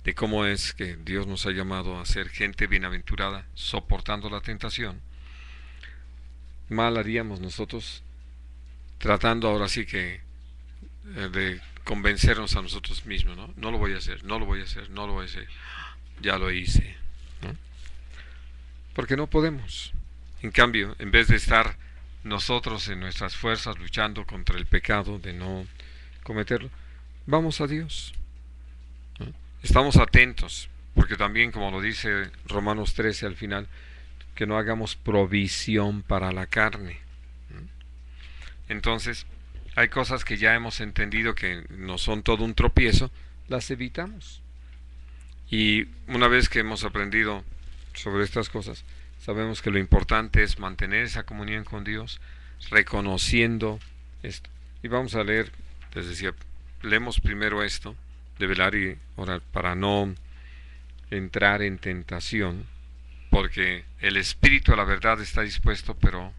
de cómo es que Dios nos ha llamado a ser gente bienaventurada soportando la tentación, mal haríamos nosotros tratando ahora sí que de convencernos a nosotros mismos, ¿no? No lo voy a hacer, ya lo hice, ¿no? porque no podemos. En cambio, en vez de estar nosotros en nuestras fuerzas luchando contra el pecado de no cometerlo, vamos a Dios, ¿no? Estamos atentos, porque también, como lo dice Romanos 13 al final, que no hagamos provisión para la carne, ¿no? Entonces, hay cosas que ya hemos entendido que no son todo un tropiezo, las evitamos. Y una vez que hemos aprendido sobre estas cosas, sabemos que lo importante es mantener esa comunión con Dios, reconociendo esto. Y vamos a leer, les decía, leemos primero esto, de velar y orar, para no entrar en tentación, porque el espíritu a la verdad está dispuesto, pero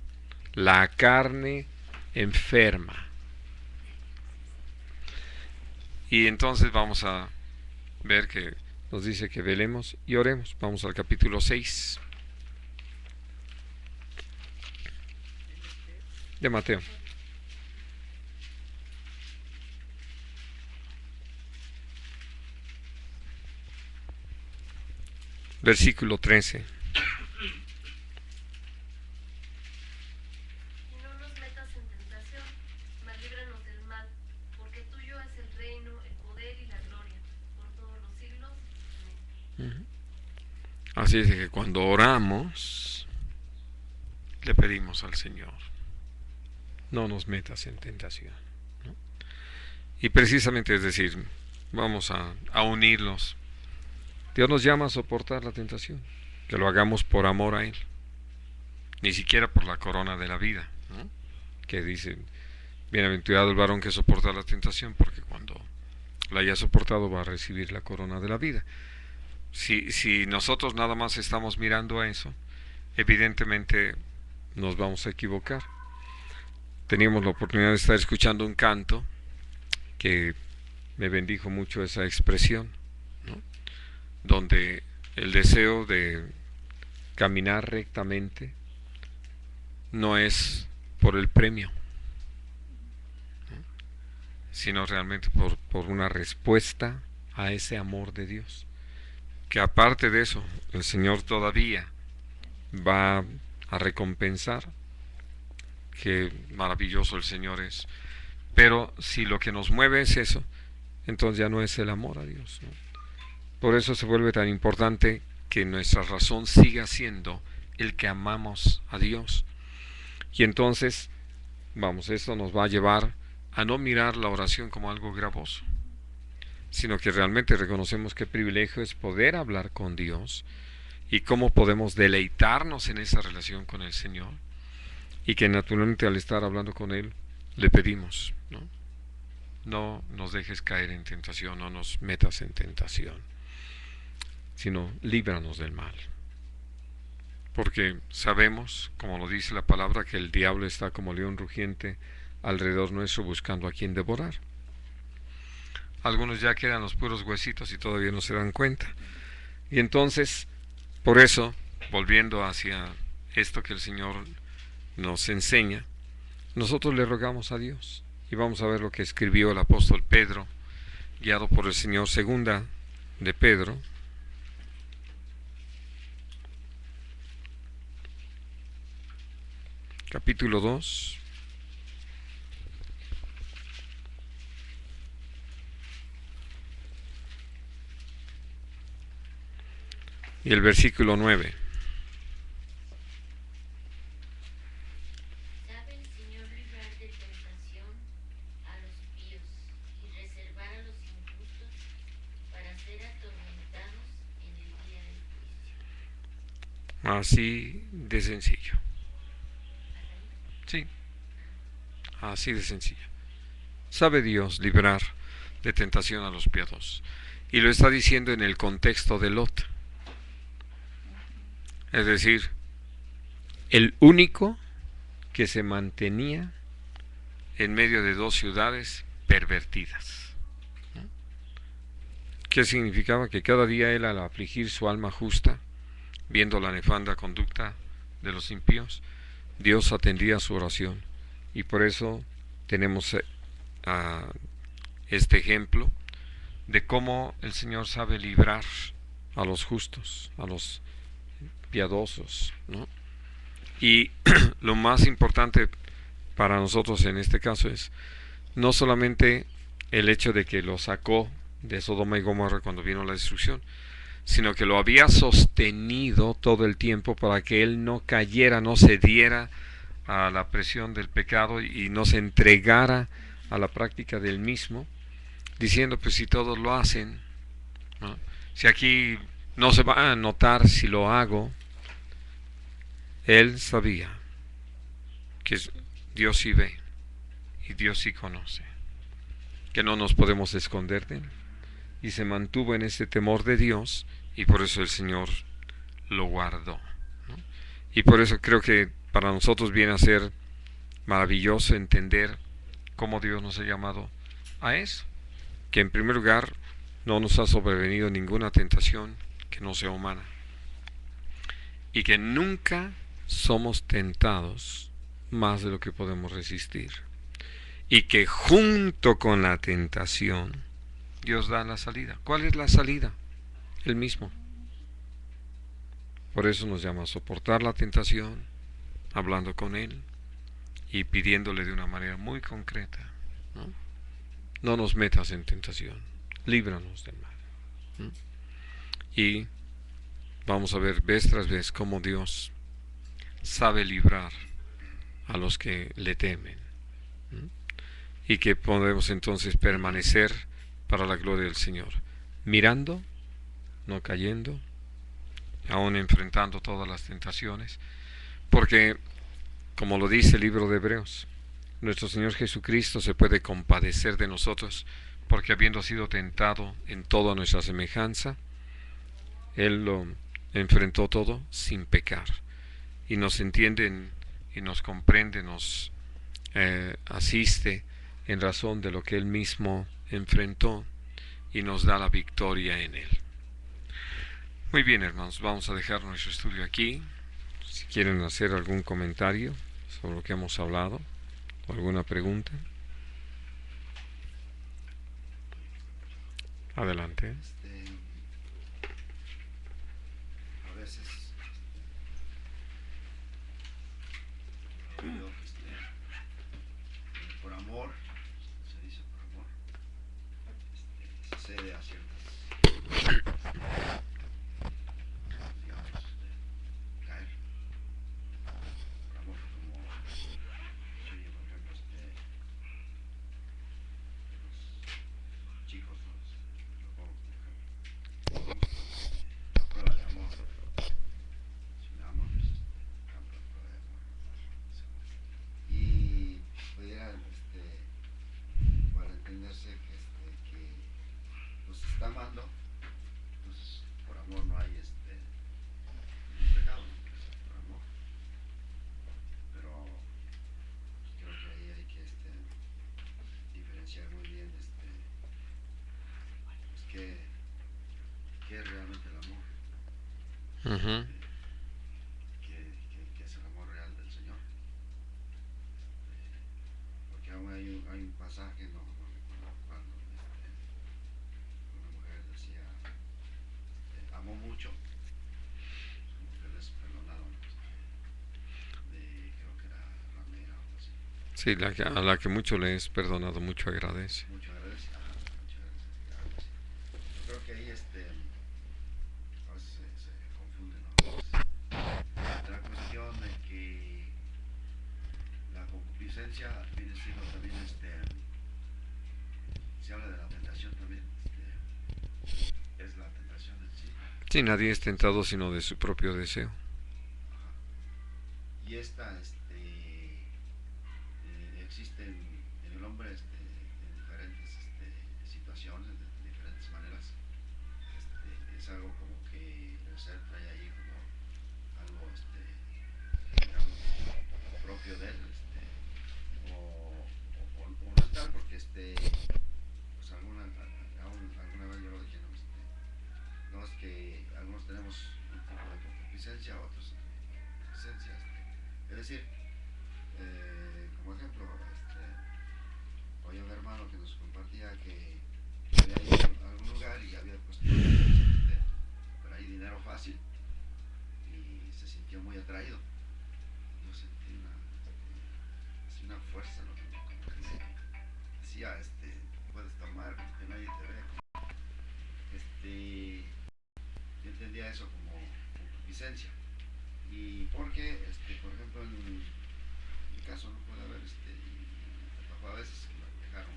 la carne enferma. Y entonces vamos a ver que nos dice que velemos y oremos. Vamos al capítulo 6 de Mateo. Versículo 13. Y no nos metas en tentación, mas líbranos del mal, porque tuyo es el reino, el poder y la gloria, por todos los siglos. Amén. Así es que cuando oramos, le pedimos al Señor, no nos metas en tentación, ¿no? Y precisamente, es decir, vamos a unirlos. Dios nos llama a soportar la tentación, que lo hagamos por amor a Él, ni siquiera por la corona de la vida, ¿no? Que dice, bienaventurado el varón que soporta la tentación, porque cuando la haya soportado va a recibir la corona de la vida. Si nosotros nada más estamos mirando a eso, evidentemente nos vamos a equivocar. Teníamos la oportunidad de estar escuchando un canto que me bendijo mucho esa expresión, ¿no? Donde el deseo de caminar rectamente no es por el premio, ¿no? Sino realmente por una respuesta a ese amor de Dios, que aparte de eso el Señor todavía va a recompensar. Qué maravilloso el Señor es. Pero si lo que nos mueve es eso, entonces ya no es el amor a Dios, ¿no? Por eso se vuelve tan importante que nuestra razón siga siendo el que amamos a Dios. Y entonces, vamos, esto nos va a llevar a no mirar la oración como algo gravoso, sino que realmente reconocemos qué privilegio es poder hablar con Dios y cómo podemos deleitarnos en esa relación con el Señor, y que naturalmente al estar hablando con Él le pedimos, ¿no? No nos dejes caer en tentación, no nos metas en tentación, sino líbranos del mal, porque sabemos, como lo dice la palabra, que el diablo está como león rugiente alrededor nuestro buscando a quien devorar. Algunos ya quedan los puros huesitos y todavía no se dan cuenta. Y entonces, por eso, volviendo hacia esto que el Señor nos enseña, nosotros le rogamos a Dios. Y vamos a ver lo que escribió el apóstol Pedro, guiado por el Señor, segunda de Pedro, capítulo 2, y el versículo 9. Sabe el Señor librar de tentación a los píos y reservar a los injustos para ser atormentados en el día del juicio. Así de sencillo. Sí, así de sencillo. Sabe Dios librar de tentación a los piadosos. Y lo está diciendo en el contexto de Lot. Es decir, el único que se mantenía en medio de dos ciudades pervertidas, ¿no? ¿Qué significaba? Que cada día él, al afligir su alma justa, viendo la nefanda conducta de los impíos, Dios atendía su oración. Y por eso tenemos este ejemplo de cómo el Señor sabe librar a los justos, a los piadosos, ¿no? Y lo más importante para nosotros en este caso es no solamente el hecho de que lo sacó de Sodoma y Gomorra cuando vino la destrucción, sino que lo había sostenido todo el tiempo para que él no cayera, no cediera a la presión del pecado y no se entregara a la práctica del mismo, diciendo, pues si todos lo hacen, ¿no? Si aquí no se va a notar si lo hago, él sabía que Dios sí ve y Dios sí conoce, que no nos podemos esconder de él, y se mantuvo en ese temor de Dios, y por eso el Señor lo guardó, ¿no? Y por eso creo que para nosotros viene a ser maravilloso entender cómo Dios nos ha llamado a eso, que en primer lugar no nos ha sobrevenido ninguna tentación que no sea humana, y que nunca somos tentados más de lo que podemos resistir, y que junto con la tentación Dios da la salida. ¿Cuál es la salida? El mismo. Por eso nos llama a soportar la tentación, hablando con Él y pidiéndole de una manera muy concreta, ¿no? No nos metas en tentación, líbranos del mal, ¿no? Y vamos a ver vez tras vez cómo Dios sabe librar a los que le temen, ¿no? Y que podemos entonces permanecer para la gloria del Señor, mirando, no cayendo, aún enfrentando todas las tentaciones, porque, como lo dice el libro de Hebreos, nuestro Señor Jesucristo se puede compadecer de nosotros, porque habiendo sido tentado en toda nuestra semejanza, Él lo enfrentó todo sin pecar, y nos entiende y nos comprende, nos asiste en razón de lo que Él mismo enfrentó, y nos da la victoria en Él. Muy bien, hermanos, vamos a dejar nuestro estudio aquí. Si quieren hacer algún comentario sobre lo que hemos hablado o alguna pregunta, adelante. A veces por amor, se dice por amor, se cede a ciertas, digamos, caer por amor, como se oye, por ejemplo, los chicos, los pongo como ejemplo, la prueba de amor. Si me amo, pues campo la prueba de amor. Y pudiera para entenderse que nos está amando, entonces por amor no hay ningún pecado, ¿no? Pues, por amor. Pero creo que ahí hay que diferenciar muy bien pues, qué es realmente el amor. Uh-huh. Que es el amor real del Señor. Porque aún hay un pasaje, no recuerdo cuando una mujer decía, amó mucho, como que les perdonaron, creo que era ramera o algo así. Sí, a la que mucho le es perdonado, mucho agradece. Mucho agradece, mucho agradece. Yo creo que ahí a veces se confunde, ¿no? La cuestión de que la concupiscencia viene siendo también se habla de la tentación también, es la tentación en sí. Sí, nadie es tentado sino de su propio deseo. Ajá. Y esta existe en el hombre en diferentes situaciones, de diferentes maneras. Es algo como que el ser trae ahí como algo digamos propio de él, o no es tal, porque pues alguna vez yo lo dije, no es que algunos tenemos un tipo de concupiscencia, otros concupiscencia, es decir, como ejemplo, oí un hermano que nos compartía que había ido a algún lugar y había puesto por ahí dinero fácil, y concupiscencia. Y porque, por ejemplo, en mi caso no puede haber, me tocó a veces que me dejaron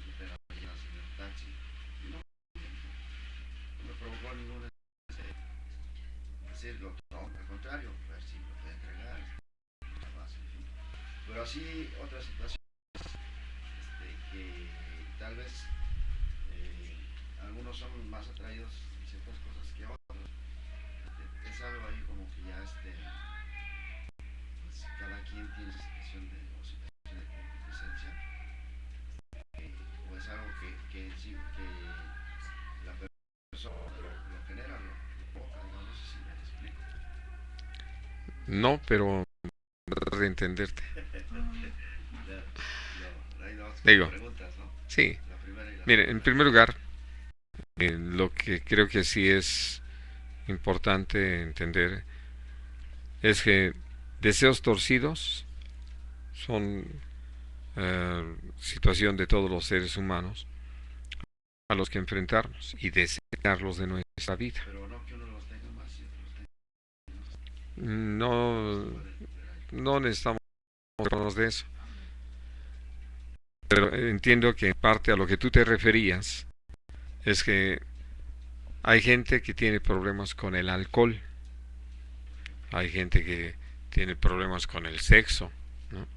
meter a personas en el taxi y no me provocó ninguna decirlo, no, al contrario, ver si lo puede entregar, más, en fin. Pero así otras situaciones que tal vez algunos son más atraídos en ciertas cosas que otros. Es algo ahí como que ya pues cada quien tiene situación de concupiscencia, o es algo que sí, que la persona lo genera, lo provoca, no sé si me explico. No, pero tratar de entenderte. Digo, Preguntas, ¿no? sí. La primera y la Mire, segunda. en primer lugar, lo que creo que sí es importante entender es que deseos torcidos son situación de todos los seres humanos a los que enfrentarnos y desearlos de nuestra vida. Pero no que uno los tenga más y otros los tenga. No necesitamos hablarnos de eso. Pero entiendo que en parte a lo que tú te referías es que hay gente que tiene problemas con el alcohol, hay gente que tiene problemas con el sexo, ¿no?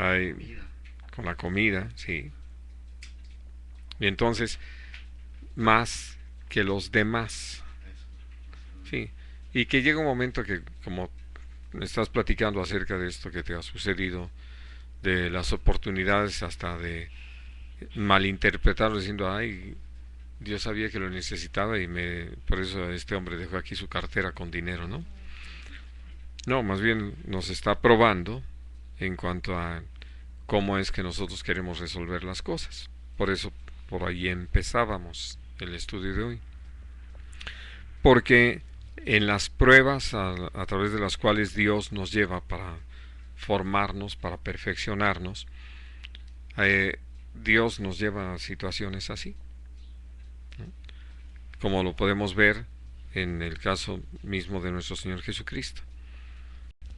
Hay con la comida, sí. Y entonces, más que los demás, sí. Y que llega un momento que, como me estás platicando acerca de esto que te ha sucedido, de las oportunidades hasta de malinterpretarlo diciendo, ay, Dios sabía que lo necesitaba y por eso este hombre dejó aquí su cartera con dinero, ¿no? No, más bien nos está probando en cuanto a cómo es que nosotros queremos resolver las cosas. Por eso, por ahí empezábamos el estudio de hoy. Porque en las pruebas a través de las cuales Dios nos lleva para formarnos, para perfeccionarnos, Dios nos lleva a situaciones así, ¿no? Como lo podemos ver en el caso mismo de nuestro Señor Jesucristo.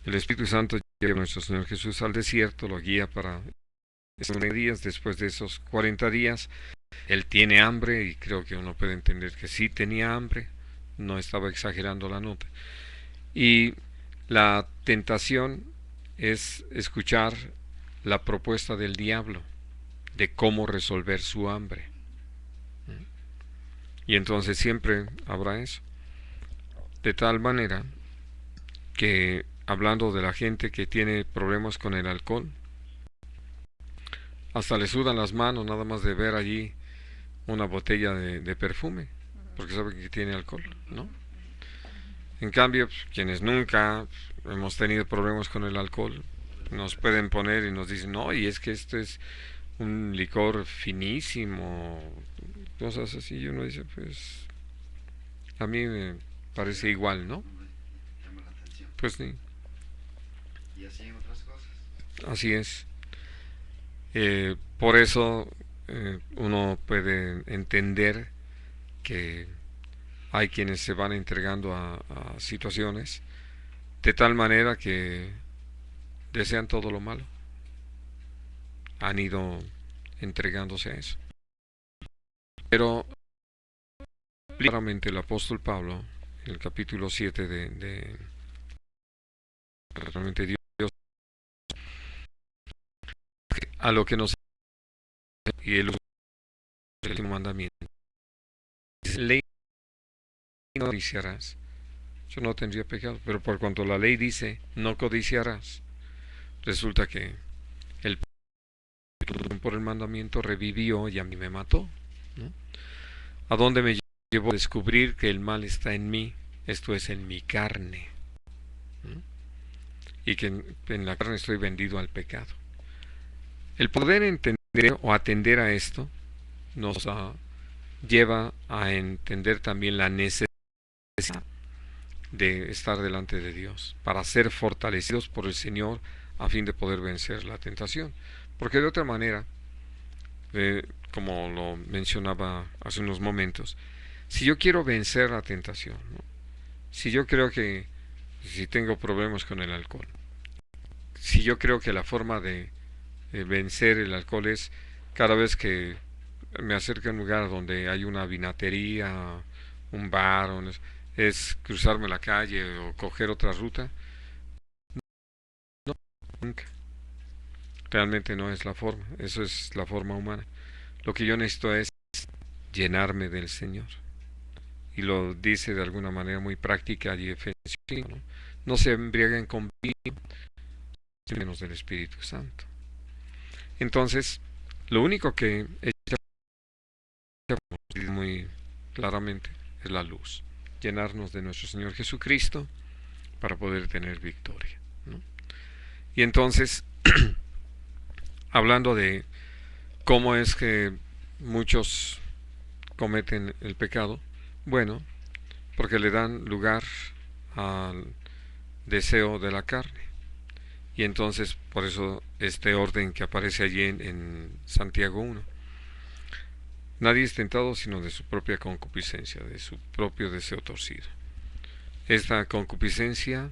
El Espíritu Santo lleva a nuestro Señor Jesús al desierto, lo guía para esos 40 días. Después de esos 40 días, Él tiene hambre, y creo que uno puede entender que sí tenía hambre, no estaba exagerando la nota. Y la tentación es escuchar la propuesta del diablo de cómo resolver su hambre. Y entonces siempre habrá eso. De tal manera que, hablando de la gente que tiene problemas con el alcohol, hasta le sudan las manos nada más de ver allí una botella de perfume, porque sabe que tiene alcohol, ¿no? En cambio, quienes nunca hemos tenido problemas con el alcohol, nos pueden poner y nos dicen, no, y es que esto es un licor finísimo, cosas así, y uno dice, pues, a mí me parece igual, ¿no? Llama la atención. Pues sí. Y así en otras cosas. Así es. Por eso uno puede entender que hay quienes se van entregando a situaciones de tal manera que desean todo lo malo. Han ido entregándose a eso. Pero claramente el apóstol Pablo, en el capítulo 7 de realmente Dios, a lo que nos y el último mandamiento, ley no codiciarás. Yo no tendría pecado, pero por cuanto la ley dice no codiciarás, resulta que el por el mandamiento revivió y a mí me mató, ¿no? ¿A dónde me llevó a descubrir que el mal está en mí? Esto es, en mi carne, ¿no? Y que en la carne estoy vendido al pecado. El poder entender o atender a esto nos lleva a entender también la necesidad de estar delante de Dios, para ser fortalecidos por el Señor a fin de poder vencer la tentación. Porque de otra manera, como lo mencionaba hace unos momentos, si yo quiero vencer la tentación, ¿no? Si yo creo que, si tengo problemas con el alcohol, si yo creo que la forma de vencer el alcohol es cada vez que me acerco a un lugar donde hay una vinatería, un bar, es cruzarme la calle o coger otra ruta, no, nunca. Realmente no es la forma, eso es la forma humana. Lo que yo necesito es llenarme del Señor. Y lo dice de alguna manera muy práctica y efectiva, ¿no? No se embriaguen con vino, menos del Espíritu Santo. Entonces, lo único que muy claramente es la luz, llenarnos de nuestro Señor Jesucristo para poder tener victoria, ¿no? Y entonces, hablando de cómo es que muchos cometen el pecado, bueno, porque le dan lugar al deseo de la carne. Y entonces, por eso este orden que aparece allí en Santiago 1. Nadie es tentado sino de su propia concupiscencia, de su propio deseo torcido. Esta concupiscencia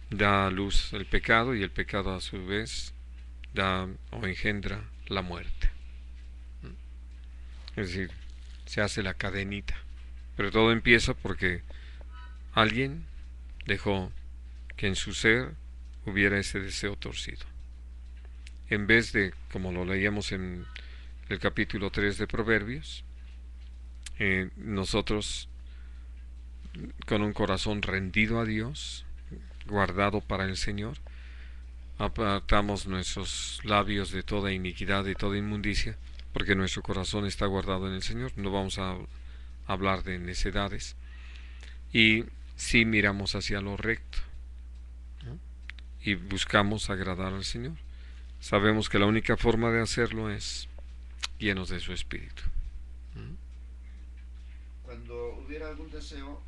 da a luz el pecado, y el pecado a su vez da o engendra la muerte. Es decir, se hace la cadenita. Pero todo empieza porque alguien dejó que en su ser hubiera ese deseo torcido. En vez de, como lo leíamos en el capítulo 3 de Proverbios, nosotros con un corazón rendido a Dios, guardado para el Señor, apartamos nuestros labios de toda iniquidad, de toda inmundicia, porque nuestro corazón está guardado en el Señor. No vamos a hablar de necedades, y si miramos hacia lo recto, ¿no? Y buscamos agradar al Señor. Sabemos que la única forma de hacerlo es llenos de su Espíritu. Cuando hubiera algún deseo,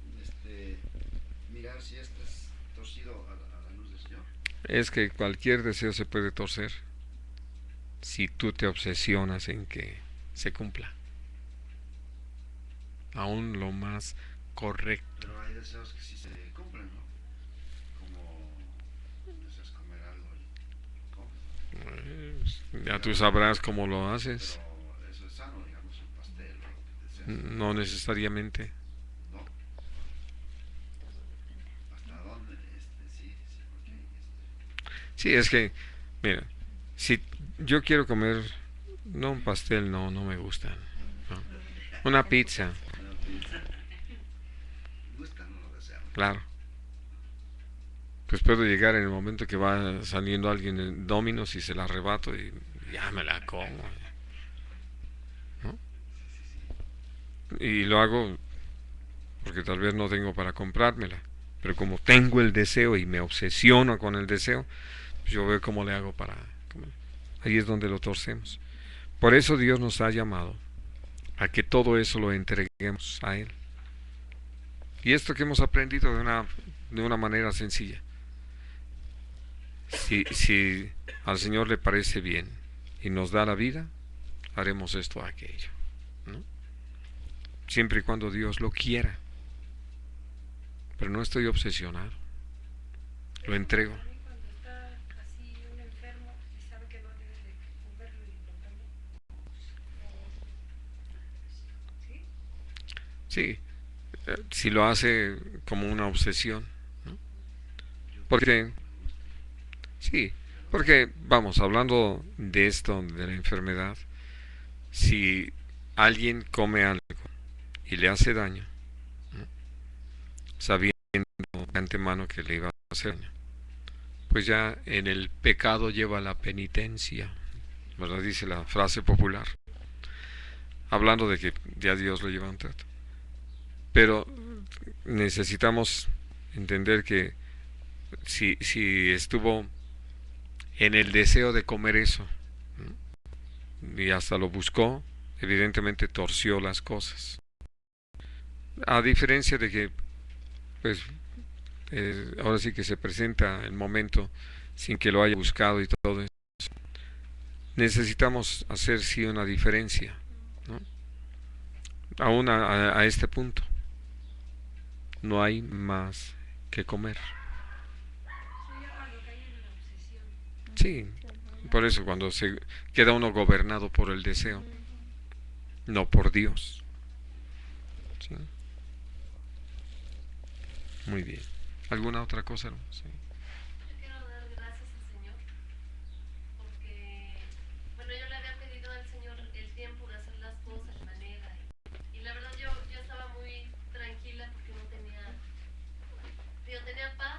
mirar si este es torcido a la luz del Señor. Es que cualquier deseo se puede torcer si tú te obsesionas en que se cumpla, aún lo más correcto. Pero hay deseos que sí se cumplen, ¿no? Como deseas comer algo y comes. Ya tú sabrás cómo lo haces. Pero eso es sano, digamos, un pastel o lo que deseas. No necesariamente. No. ¿Hasta dónde? Sí, porque Sí, es que, mira, si yo quiero comer, no un pastel, no me gusta, ¿no? Una pizza. Claro. Pues puedo llegar en el momento que va saliendo alguien en Domino's y se la arrebato y ya me la como, ¿no? Y lo hago porque tal vez no tengo para comprármela, pero como tengo el deseo y me obsesiono con el deseo, pues yo veo cómo le hago para comer. Ahí es donde lo torcemos. Por eso Dios nos ha llamado a que todo eso lo entreguemos a Él. Y esto que hemos aprendido de una manera sencilla. Si al Señor le parece bien y nos da la vida, haremos esto o aquello, ¿no? Siempre y cuando Dios lo quiera. Pero no estoy obsesionado. Lo entrego. Cuando está así un enfermo y sabe que no debe de comerlo y botarlo. ¿Sí? Sí. Si lo hace como una obsesión, ¿no? Porque sí, porque vamos, hablando de esto, de la enfermedad, si alguien come algo y le hace daño, ¿no? Sabiendo de antemano que le iba a hacer daño, pues ya en el pecado lleva la penitencia, ¿verdad? Dice la frase popular, hablando de que ya Dios lo lleva a un trato. Pero necesitamos entender que si estuvo en el deseo de comer eso, ¿no? Y hasta lo buscó, evidentemente torció las cosas. A diferencia de que, pues, ahora sí que se presenta el momento sin que lo haya buscado y todo eso. Necesitamos hacer sí una diferencia, ¿no? Aún a este punto. no hay más que comer. Se llama lo que hay en la obsesión. Sí, por eso cuando se queda uno gobernado por el deseo, no por Dios. ¿Sí? Muy bien. ¿Alguna otra cosa, hermano? Sí.